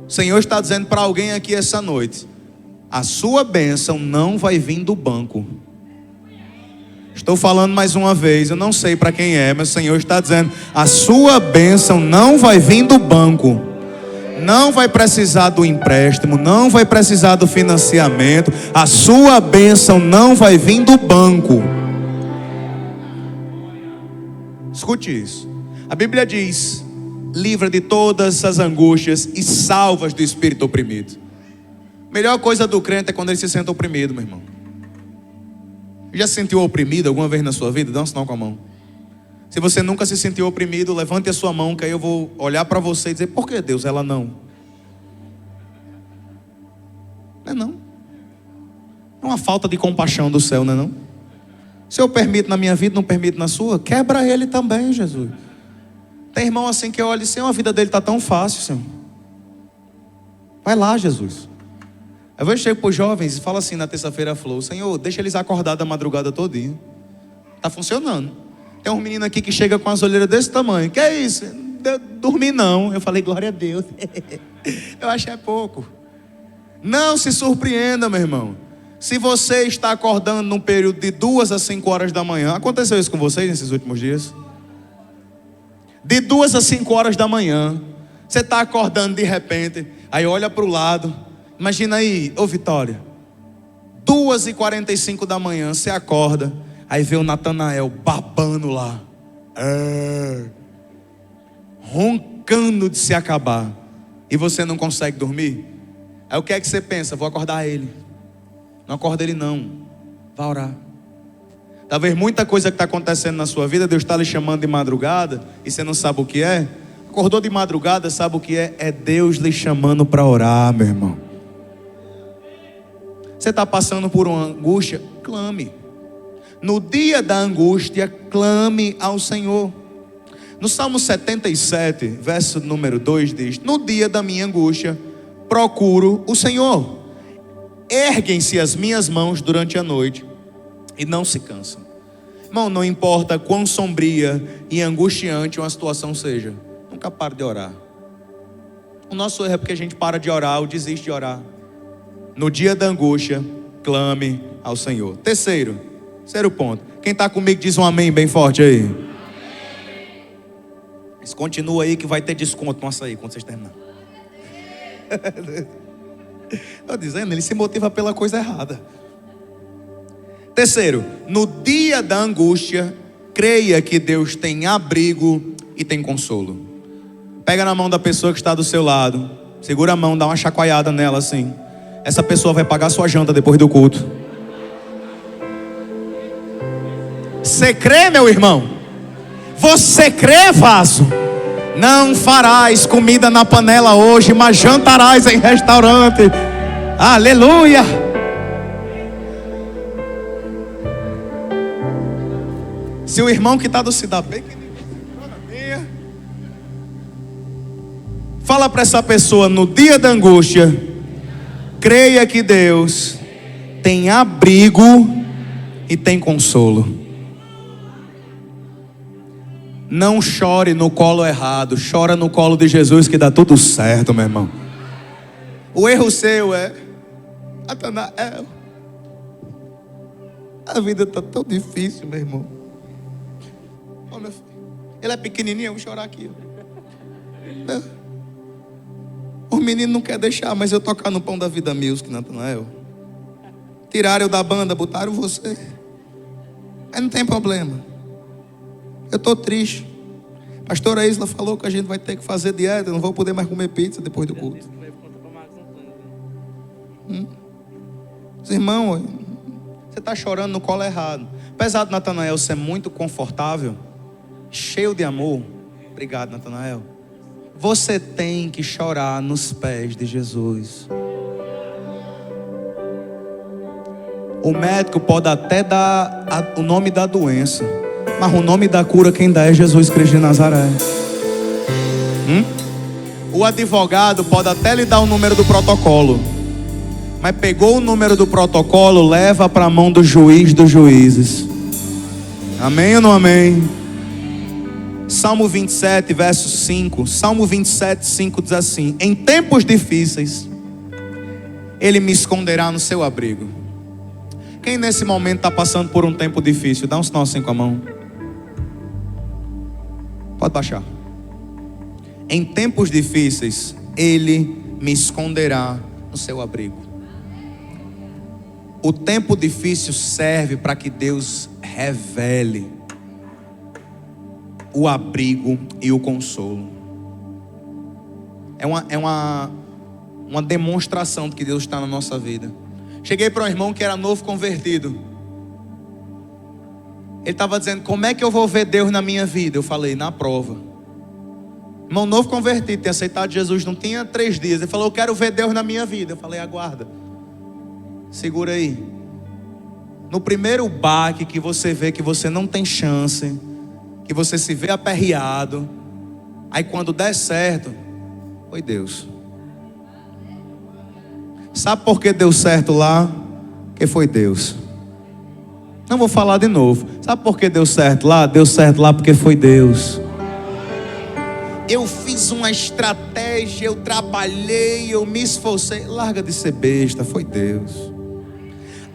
O Senhor está dizendo para alguém aqui essa noite: a sua bênção não vai vir do banco. Estou falando mais uma vez, eu não sei para quem é, mas o Senhor está dizendo: a sua bênção não vai vir do banco. Não vai precisar do empréstimo, não vai precisar do financiamento. A sua bênção não vai vir do banco. Escute isso. A Bíblia diz: livra de todas as angústias e salvas do espírito oprimido. Melhor coisa do crente é quando ele se sente oprimido, meu irmão. Já se sentiu oprimido alguma vez na sua vida? Dá um sinal com a mão. Se você nunca se sentiu oprimido, levante a sua mão, que aí eu vou olhar para você e dizer: por que, Deus, ela não? Não é não. É uma falta de compaixão do céu, não é não? Se eu permito na minha vida, não permito na sua, quebra ele também, Jesus. Tem irmão assim que eu olho e Senhor, a vida dele está tão fácil, Senhor. Vai lá, Jesus. Aí eu chego para os jovens e falo assim na terça-feira: Flor, Senhor, deixa eles acordados a madrugada todinha. Está funcionando. Tem um menino aqui que chega com as olheiras desse tamanho. Que é isso? Dormi não. Eu falei: glória a Deus. Eu achei pouco. Não se surpreenda, meu irmão. Se você está acordando num período de 2 a 5 horas da manhã. Aconteceu isso com vocês nesses últimos dias? De 2 a 5 horas da manhã. Você está acordando de repente. Aí olha para o lado. Imagina aí, Vitória. 2h45 da manhã, você acorda. Aí vê o Natanael babando lá. Roncando de se acabar. E você não consegue dormir? Aí o que é que você pensa? Vou acordar ele. Não acorda ele não. Vai orar. Talvez muita coisa que está acontecendo na sua vida, Deus está lhe chamando de madrugada e você não sabe o que é. Acordou de madrugada, sabe o que é? É Deus lhe chamando para orar, meu irmão. Você está passando por uma angústia? Clame. No dia da angústia, clame ao Senhor. No Salmo 77, verso número 2 diz: no dia da minha angústia, procuro o Senhor. Erguem-se as minhas mãos durante a noite e não se cansam. Irmão, não importa quão sombria e angustiante uma situação seja, nunca pare de orar. O nosso erro é porque a gente para de orar ou desiste de orar. No dia da angústia, clame ao Senhor. Terceiro ponto. Quem está comigo diz um amém bem forte aí. Mas continua aí que vai ter desconto no açaí quando vocês terminarem. Estou dizendo, ele se motiva pela coisa errada. Terceiro, no dia da angústia, creia que Deus tem abrigo e tem consolo. Pega na mão da pessoa que está do seu lado, segura a mão, dá uma chacoalhada nela assim. Essa pessoa vai pagar sua janta depois do culto. Você crê, meu irmão? Você crê, vaso? Não farás comida na panela hoje, mas jantarás em restaurante. Aleluia! Se o irmão que está do cidade bem que fala para essa pessoa no dia da angústia, creia que Deus tem abrigo e tem consolo. Não chore no colo errado, chora no colo de Jesus que dá tudo certo, meu irmão. O erro seu é: Natanael, a vida está tão difícil, meu irmão. Oh, meu filho, ele é pequenininho, eu vou chorar aqui. O menino não quer deixar, mas eu tocar no Pão da Vida Music, Natanael. Tiraram eu da banda, botaram você. Mas não tem problema. Eu estou triste. Pastora Isla falou que a gente vai ter que fazer dieta. Eu não vou poder mais comer pizza depois do culto. Irmão, você está chorando no colo errado. Apesar de Natanael ser muito confortável, cheio de amor, obrigado, Natanael, você tem que chorar nos pés de Jesus. O médico pode até dar o nome da doença, mas o nome da cura quem dá é Jesus Cristo de Nazaré. O advogado pode até lhe dar o número do protocolo, mas pegou o número do protocolo, leva para a mão do juiz dos juízes. Amém ou não amém? Salmo 27, verso 5. Salmo 27, 5 diz assim: em tempos difíceis, Ele me esconderá no seu abrigo. Quem nesse momento está passando por um tempo difícil, dá um sinal assim com a mão. Pode baixar. Em tempos difíceis, Ele me esconderá no seu abrigo. O tempo difícil serve para que Deus revele o abrigo e o consolo. É uma demonstração de que Deus está na nossa vida. Cheguei para um irmão que era novo convertido. Ele estava dizendo: como é que eu vou ver Deus na minha vida? Eu falei: na prova. Irmão novo convertido, tem aceitado Jesus, não tinha 3 dias. Ele falou: eu quero ver Deus na minha vida. Eu falei: aguarda, segura aí. No primeiro baque que você vê que você não tem chance, que você se vê aperreado, aí quando der certo, foi Deus. Sabe por que deu certo lá? Porque foi Deus. Não vou falar de novo. Sabe por que deu certo lá? Deu certo lá porque foi Deus. Eu fiz uma estratégia, eu trabalhei, eu me esforcei. Larga de ser besta, foi Deus.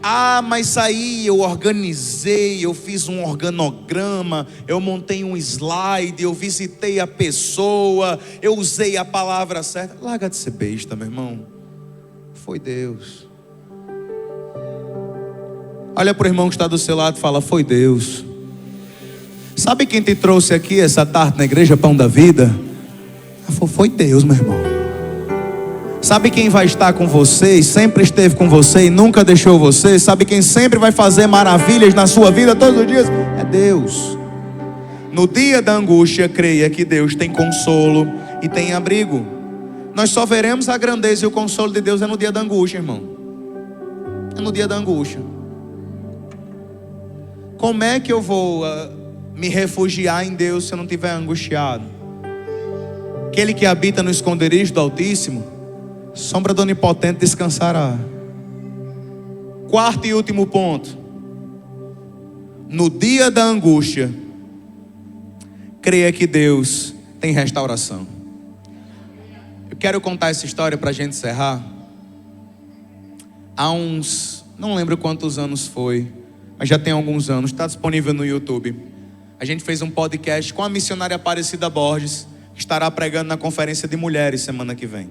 Ah, mas aí eu organizei, eu fiz um organograma, eu montei um slide, eu visitei a pessoa, eu usei a palavra certa. Larga de ser besta, meu irmão. Foi Deus. Olha para o irmão que está do seu lado e fala: foi Deus. Sabe quem te trouxe aqui essa tarde na igreja Pão da Vida? Foi Deus, meu irmão. Sabe quem vai estar com você e sempre esteve com você e nunca deixou você? Sabe quem sempre vai fazer maravilhas na sua vida todos os dias? É Deus. No dia da angústia, creia que Deus tem consolo e tem abrigo. Nós só veremos a grandeza e o consolo de Deus é no dia da angústia, irmão. É no dia da angústia. Como é que eu vou me refugiar em Deus se eu não estiver angustiado? Aquele que habita no esconderijo do Altíssimo, sombra do Onipotente descansará. Quarto e último ponto. No dia da angústia, creia que Deus tem restauração. Eu quero contar essa história para a gente encerrar. Há uns, não lembro quantos anos foi, mas já tem alguns anos, está disponível no YouTube. A gente fez um podcast com a missionária Aparecida Borges, que estará pregando na conferência de mulheres semana que vem.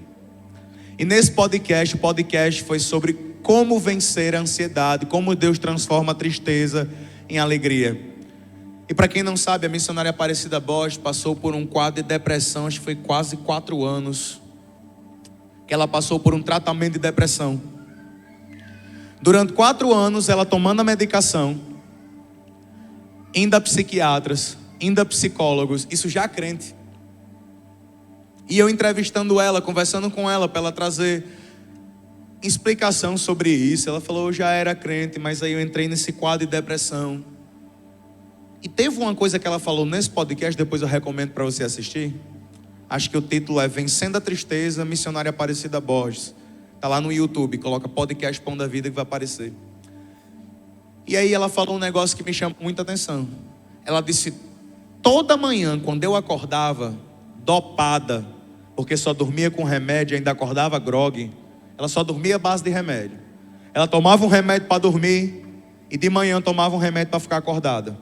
E nesse podcast, o podcast foi sobre como vencer a ansiedade, como Deus transforma a tristeza em alegria. E para quem não sabe, a missionária Aparecida Borges passou por um quadro de depressão, acho que foi quase 4 anos, que ela passou por um tratamento de depressão. Durante 4 anos, ela tomando a medicação, indo a psiquiatras, indo a psicólogos, isso já crente. E eu entrevistando ela, conversando com ela para ela trazer explicação sobre isso. Ela falou, eu já era crente, mas aí eu entrei nesse quadro de depressão. E teve uma coisa que ela falou nesse podcast, depois eu recomendo para você assistir. Acho que o título é Vencendo a Tristeza, Missionária Aparecida Borges. Está lá no YouTube, coloca podcast Pão da Vida que vai aparecer. E aí ela falou um negócio que me chamou muita atenção. Ela disse, toda manhã quando eu acordava, dopada, porque só dormia com remédio, ainda acordava grogue. Ela só dormia à base de remédio. Ela tomava um remédio para dormir e de manhã tomava um remédio para ficar acordada.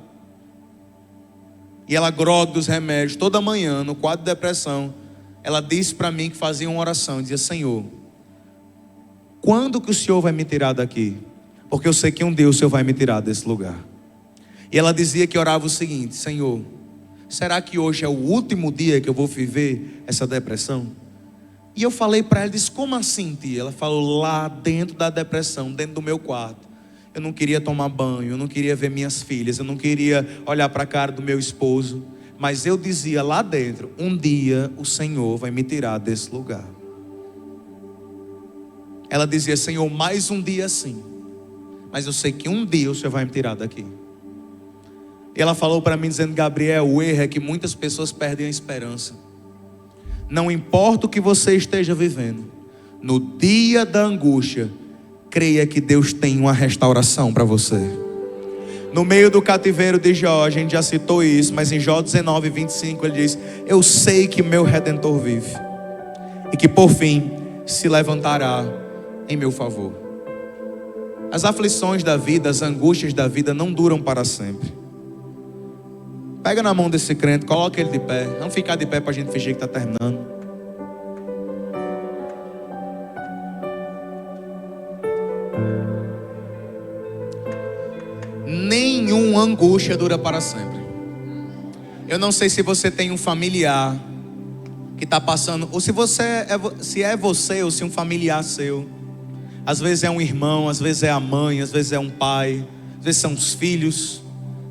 E ela grogue dos remédios toda manhã, no quadro de depressão. Ela disse para mim que fazia uma oração, dizia, Senhor, quando que o Senhor vai me tirar daqui? Porque eu sei que um dia o Senhor vai me tirar desse lugar. E ela dizia que orava o seguinte, Senhor, será que hoje é o último dia que eu vou viver essa depressão? E eu falei para ela, disse, como assim, tia? Ela falou, lá dentro da depressão, dentro do meu quarto, eu não queria tomar banho, eu não queria ver minhas filhas, eu não queria olhar para a cara do meu esposo, mas eu dizia lá dentro, um dia o Senhor vai me tirar desse lugar. Ela dizia, Senhor, mais um dia assim, mas eu sei que um dia o Senhor vai me tirar daqui. E ela falou para mim dizendo, Gabriel, o erro é que muitas pessoas perdem a esperança. Não importa o que você esteja vivendo, no dia da angústia, creia que Deus tem uma restauração para você. No meio do cativeiro de Jó, a gente já citou isso, mas em Jó 19, 25 ele diz, eu sei que meu Redentor vive e que por fim se levantará em meu favor. As aflições da vida, as angústias da vida não duram para sempre. Pega na mão desse crente, coloca ele de pé. Vamos ficar de pé para a gente fingir que está terminando. Nenhuma angústia dura para sempre. Eu não sei se você tem um familiar que está passando, ou se é você ou se um familiar seu. Às vezes é um irmão, às vezes é a mãe, às vezes é um pai, às vezes são os filhos,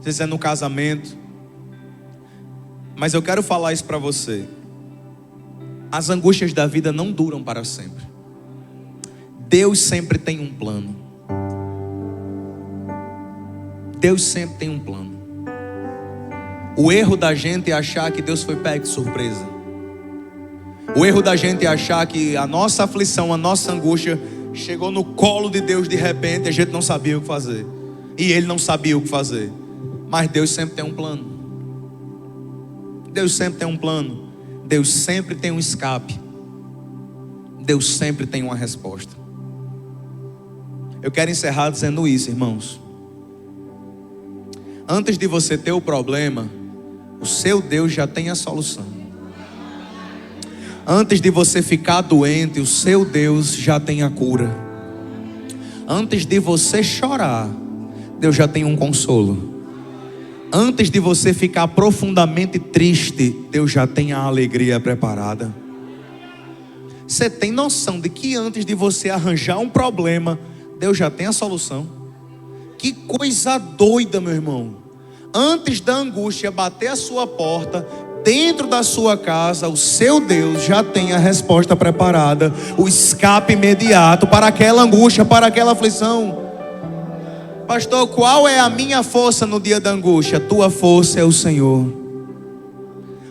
às vezes é no casamento. Mas eu quero falar isso para você. As angústias da vida não duram para sempre. Deus sempre tem um plano. Deus sempre tem um plano. O erro da gente é achar que Deus foi pego de surpresa. O erro da gente é achar que a nossa aflição, a nossa angústia chegou no colo de Deus de repente e a gente não sabia o que fazer. E Ele não sabia o que fazer. Mas Deus sempre tem um plano. Deus sempre tem um plano. Deus sempre tem um escape. Deus sempre tem uma resposta. Eu quero encerrar dizendo isso, irmãos. Antes de você ter o problema, o seu Deus já tem a solução. Antes de você ficar doente, o seu Deus já tem a cura. Antes de você chorar, Deus já tem um consolo. Antes de você ficar profundamente triste, Deus já tem a alegria preparada. Você tem noção de que antes de você arranjar um problema, Deus já tem a solução? Que coisa doida, meu irmão. Antes da angústia bater a sua porta, dentro da sua casa, o seu Deus já tem a resposta preparada, o escape imediato para aquela angústia, para aquela aflição. Pastor, qual é a minha força no dia da angústia? Tua força é o Senhor.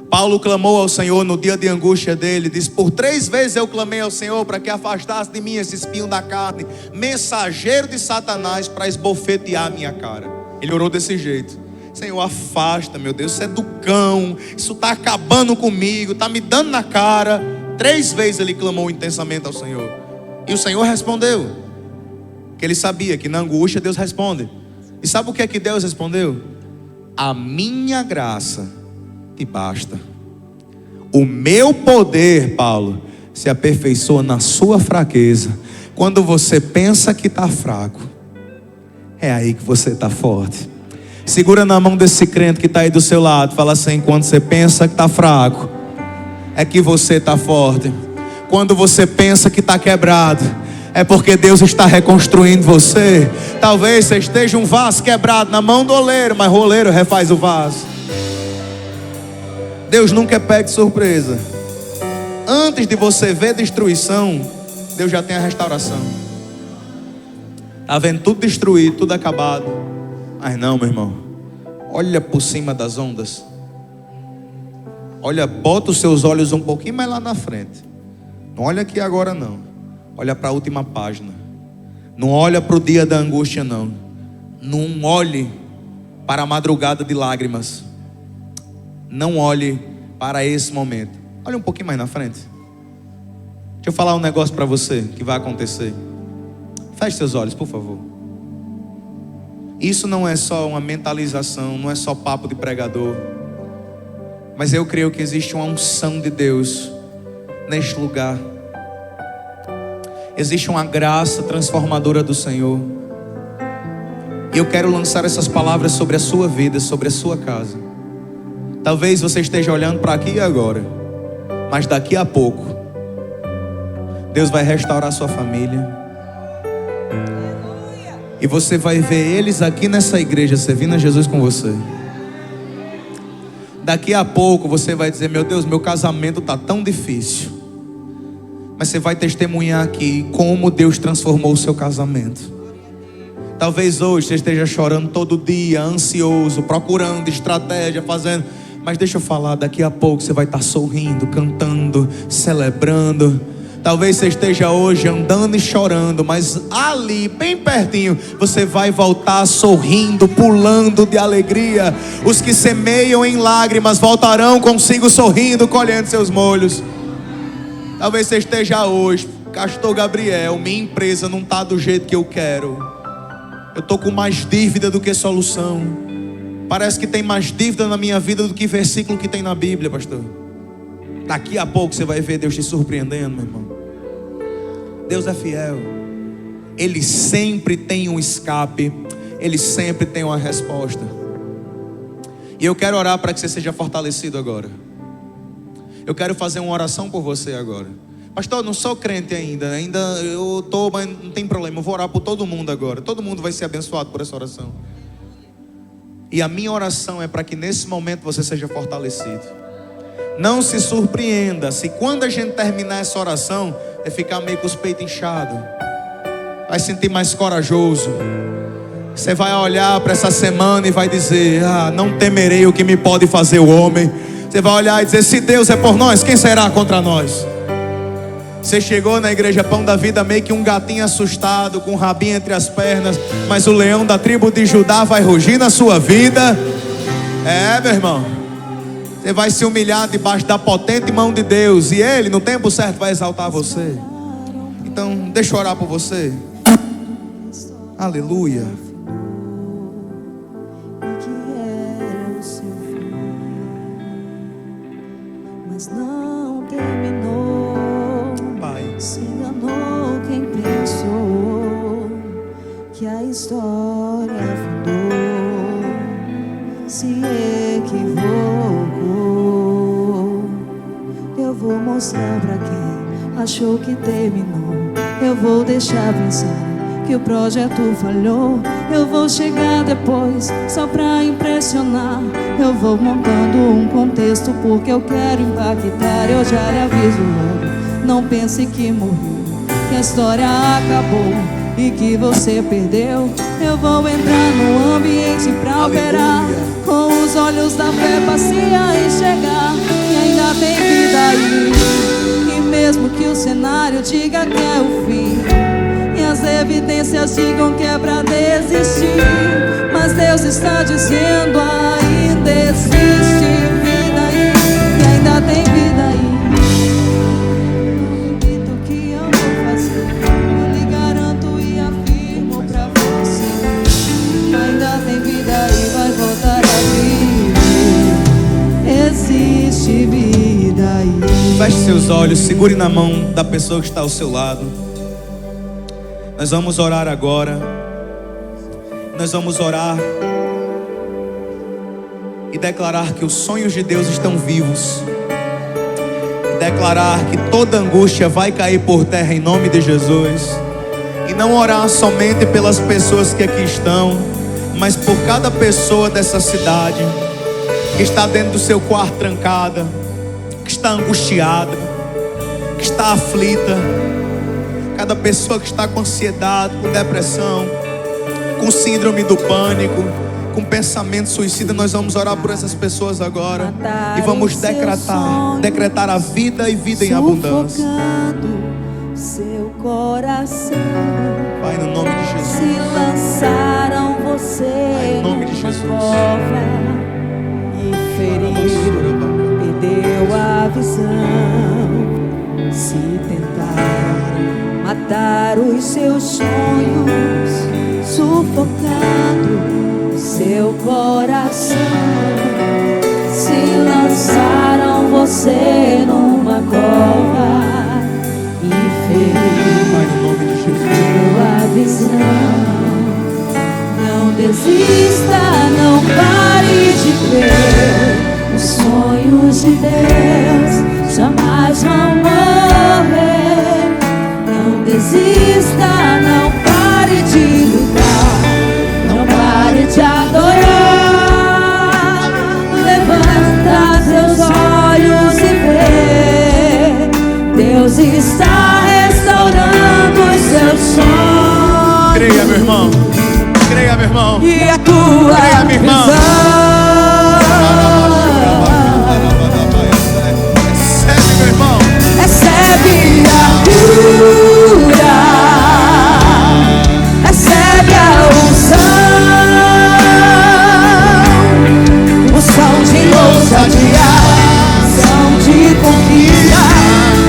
Paulo clamou ao Senhor no dia de angústia dele, diz: por 3 vezes eu clamei ao Senhor para que afastasse de mim esse espinho da carne, mensageiro de Satanás, para esbofetear a minha cara. Ele orou desse jeito: Senhor, afasta, meu Deus, isso é do cão, isso está acabando comigo, está me dando na cara. 3 vezes ele clamou intensamente ao Senhor, e o Senhor respondeu, que ele sabia que na angústia Deus responde. E sabe o que é que Deus respondeu? A minha graça te basta. O meu poder, Paulo, se aperfeiçoa na sua fraqueza. Quando você pensa que está fraco, é aí que você está forte. Segura na mão desse crente que está aí do seu lado, fala assim: quando você pensa que está fraco, é que você está forte. Quando você pensa que está quebrado, é porque Deus está reconstruindo você. Talvez você esteja um vaso quebrado na mão do oleiro, mas o oleiro refaz o vaso. Deus nunca é pego de surpresa. Antes de você ver destruição, Deus já tem a restauração. Está vendo tudo destruído, tudo acabado. Mas não, meu irmão, olha por cima das ondas. Olha, bota os seus olhos um pouquinho mais lá na frente. Não olha aqui agora não. Olha para a última página. Não olha para o dia da angústia não. Não olhe para a madrugada de lágrimas. Não olhe para esse momento. Olha um pouquinho mais na frente. Deixa eu falar um negócio para você que vai acontecer. Feche seus olhos, por favor. Isso não é só uma mentalização, não é só papo de pregador. Mas eu creio que existe uma unção de Deus neste lugar. Existe uma graça transformadora do Senhor. E eu quero lançar essas palavras sobre a sua vida, sobre a sua casa. Talvez você esteja olhando para aqui e agora, mas daqui a pouco Deus vai restaurar a sua família. E você vai ver eles aqui nessa igreja servindo a Jesus com você. Daqui a pouco você vai dizer: meu Deus, meu casamento está tão difícil. Mas você vai testemunhar aqui como Deus transformou o seu casamento. Talvez hoje você esteja chorando todo dia, ansioso, procurando estratégia, fazendo. Mas deixa eu falar, daqui a pouco você vai estar sorrindo, cantando, celebrando. Talvez você esteja hoje andando e chorando, mas ali, bem pertinho, você vai voltar sorrindo, pulando de alegria. Os que semeiam em lágrimas voltarão consigo sorrindo, colhendo seus molhos. Talvez você esteja hoje: Pastor Gabriel, minha empresa não está do jeito que eu quero. Eu estou com mais dívida do que solução. Parece que tem mais dívida na minha vida do que versículo que tem na Bíblia, pastor. Daqui a pouco você vai ver Deus te surpreendendo, meu irmão. Deus é fiel. Ele sempre tem um escape. Ele sempre tem uma resposta. E eu quero orar para que você seja fortalecido agora. Eu quero fazer uma oração por você agora. Pastor, eu não sou crente ainda eu estou, mas não tem problema. Eu vou orar por todo mundo agora. Todo mundo vai ser abençoado por essa oração. E a minha oração é para que nesse momento você seja fortalecido. Não se surpreenda se quando a gente terminar essa oração é ficar meio com os peitos inchados. Vai sentir mais corajoso. Você vai olhar para essa semana e vai dizer: não temerei o que me pode fazer o homem. Você vai olhar e dizer: se Deus é por nós, quem será contra nós? Você chegou na igreja Pão da Vida meio que um gatinho assustado, com o rabinho entre as pernas, mas o leão da tribo de Judá vai rugir na sua vida. Meu irmão, você vai se humilhar debaixo da potente mão de Deus, e Ele no tempo certo vai exaltar você. Então deixa eu orar por você. Aleluia. Mas não terminou. Pai, Se enganou quem pensou que a história afundou, se equivocou. Eu vou mostrar pra quem achou que terminou. Eu vou deixar pensar que o projeto falhou. Eu vou chegar depois só pra impressionar. Eu vou montando um contexto porque eu quero impactar. Eu já lhe aviso logo, não pense que morreu, que a história acabou e que você perdeu. Eu vou entrar no ambiente pra operar, com os olhos da fé passei a enxergar que ainda tem vida aí. E mesmo que o cenário diga que é o fim e as evidências digam que é pra desistir, mas Deus está dizendo ainda existe vida aí, que ainda tem vida aí. Duvido que eu vou fazer, eu lhe garanto e afirmo pra você, ainda tem vida aí, vai voltar a viver. Existe vida aí. Feche seus olhos, segure na mão da pessoa que está ao seu lado. Nós vamos orar agora. Nós vamos orar e declarar que os sonhos de Deus estão vivos. Declarar que toda angústia vai cair por terra em nome de Jesus. E não orar somente pelas pessoas que aqui estão, mas por cada pessoa dessa cidade que está dentro do seu quarto trancada, que está angustiada, que está aflita. Cada pessoa que está com ansiedade, com depressão, com síndrome do pânico, com pensamento suicida, nós vamos orar por essas pessoas agora e vamos decretar a vida e vida em abundância. Seu coração, Pai, no nome de Jesus. se lançaram você, Pai, em nome de Jesus. cova e feriram, perdeu a visão. Se tentaram matar os seus sonhos, sufocando seu coração, se lançaram você numa cova e feriu, perdeu a visão. Não desista, não pare de crer, os sonhos de Deus jamais vão morrer. Não desista, não pare de lutar, não pare de adorar. Levanta seus olhos e vê, Deus está restaurando os seus sonhos. Creia, meu irmão. Creia, meu irmão. E a tua Creia, minha irmã. Recebe, meu irmão. Recebe a cura, recebe a unção de ousadia, unção de conquista,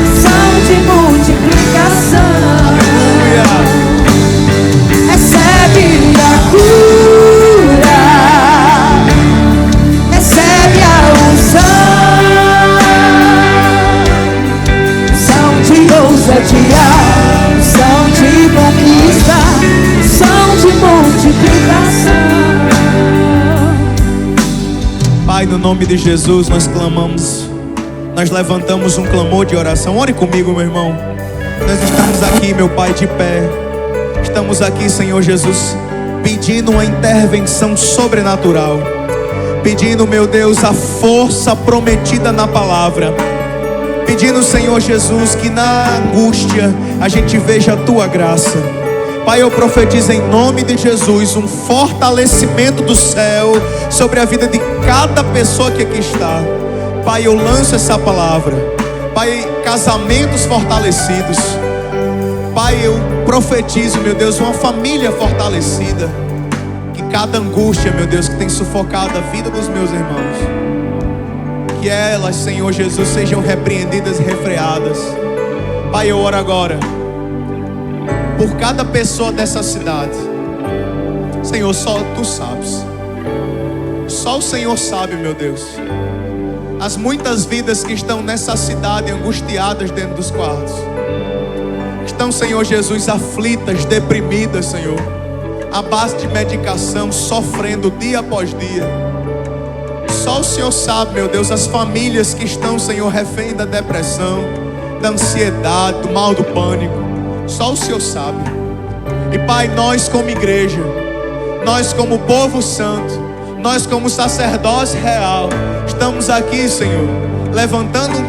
unção de multiplicação. Recebe a cura, recebe a unção de ousadia, unção de conquista, unção de multiplicação. Pai, no nome de Jesus, nós clamamos, nós levantamos um clamor de oração. Ore comigo, meu irmão. Nós estamos aqui, meu Pai, de pé. Estamos aqui, Senhor Jesus, pedindo uma intervenção sobrenatural, pedindo, meu Deus, a força prometida na palavra, pedindo, Senhor Jesus, que na angústia a gente veja a Tua graça. Pai, eu profetizo em nome de Jesus um fortalecimento do céu sobre a vida de cada pessoa que aqui está. Pai, eu lanço essa palavra. Pai, casamentos fortalecidos. Pai, eu profetizo, meu Deus, uma família fortalecida. Que cada angústia, meu Deus, que tem sufocado a vida dos meus irmãos, que elas, Senhor Jesus, sejam repreendidas e refreadas. Pai, eu oro agora por cada pessoa dessa cidade. Senhor, só Tu sabes. Só o Senhor sabe, meu Deus, as muitas vidas que estão nessa cidade angustiadas dentro dos quartos. Estão, Senhor Jesus, aflitas, deprimidas, Senhor, à base de medicação, sofrendo dia após dia. Só o Senhor sabe, meu Deus, as famílias que estão, Senhor, refém da depressão, da ansiedade, do mal do pânico. Só o Senhor sabe. E Pai, nós como igreja, nós como povo santo, nós como sacerdócio real, estamos aqui, Senhor, levantando um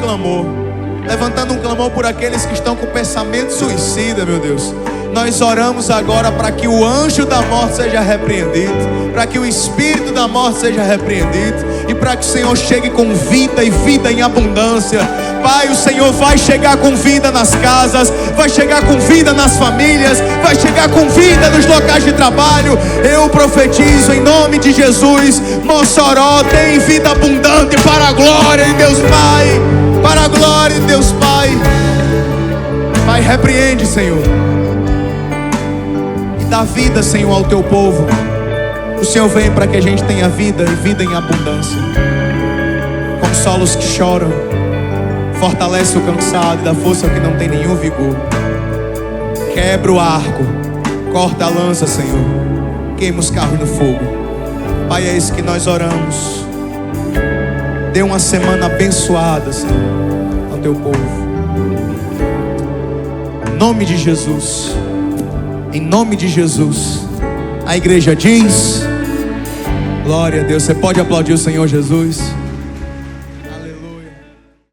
clamor por aqueles que estão com pensamento suicida, meu Deus. Nós oramos agora para que o anjo da morte seja repreendido, para que o espírito da morte seja repreendido, e para que o Senhor chegue com vida e vida em abundância. Pai, o Senhor vai chegar com vida nas casas, vai chegar com vida nas famílias, vai chegar com vida nos locais de trabalho. Eu profetizo em nome de Jesus, Mossoró tem vida abundante para a glória de Deus Pai, para a glória de Deus Pai. Pai, repreende, Senhor, e dá vida, Senhor, ao teu povo. O Senhor vem para que a gente tenha vida e vida em abundância. Consola os que choram, fortalece o cansado e dá força ao que não tem nenhum vigor. Quebra o arco, corta a lança, Senhor, queima os carros no fogo. Pai, é isso que nós oramos. Dê uma semana abençoada, Senhor, ao teu povo. Em nome de Jesus, em nome de Jesus. A igreja diz: glória a Deus. Você pode aplaudir o Senhor Jesus?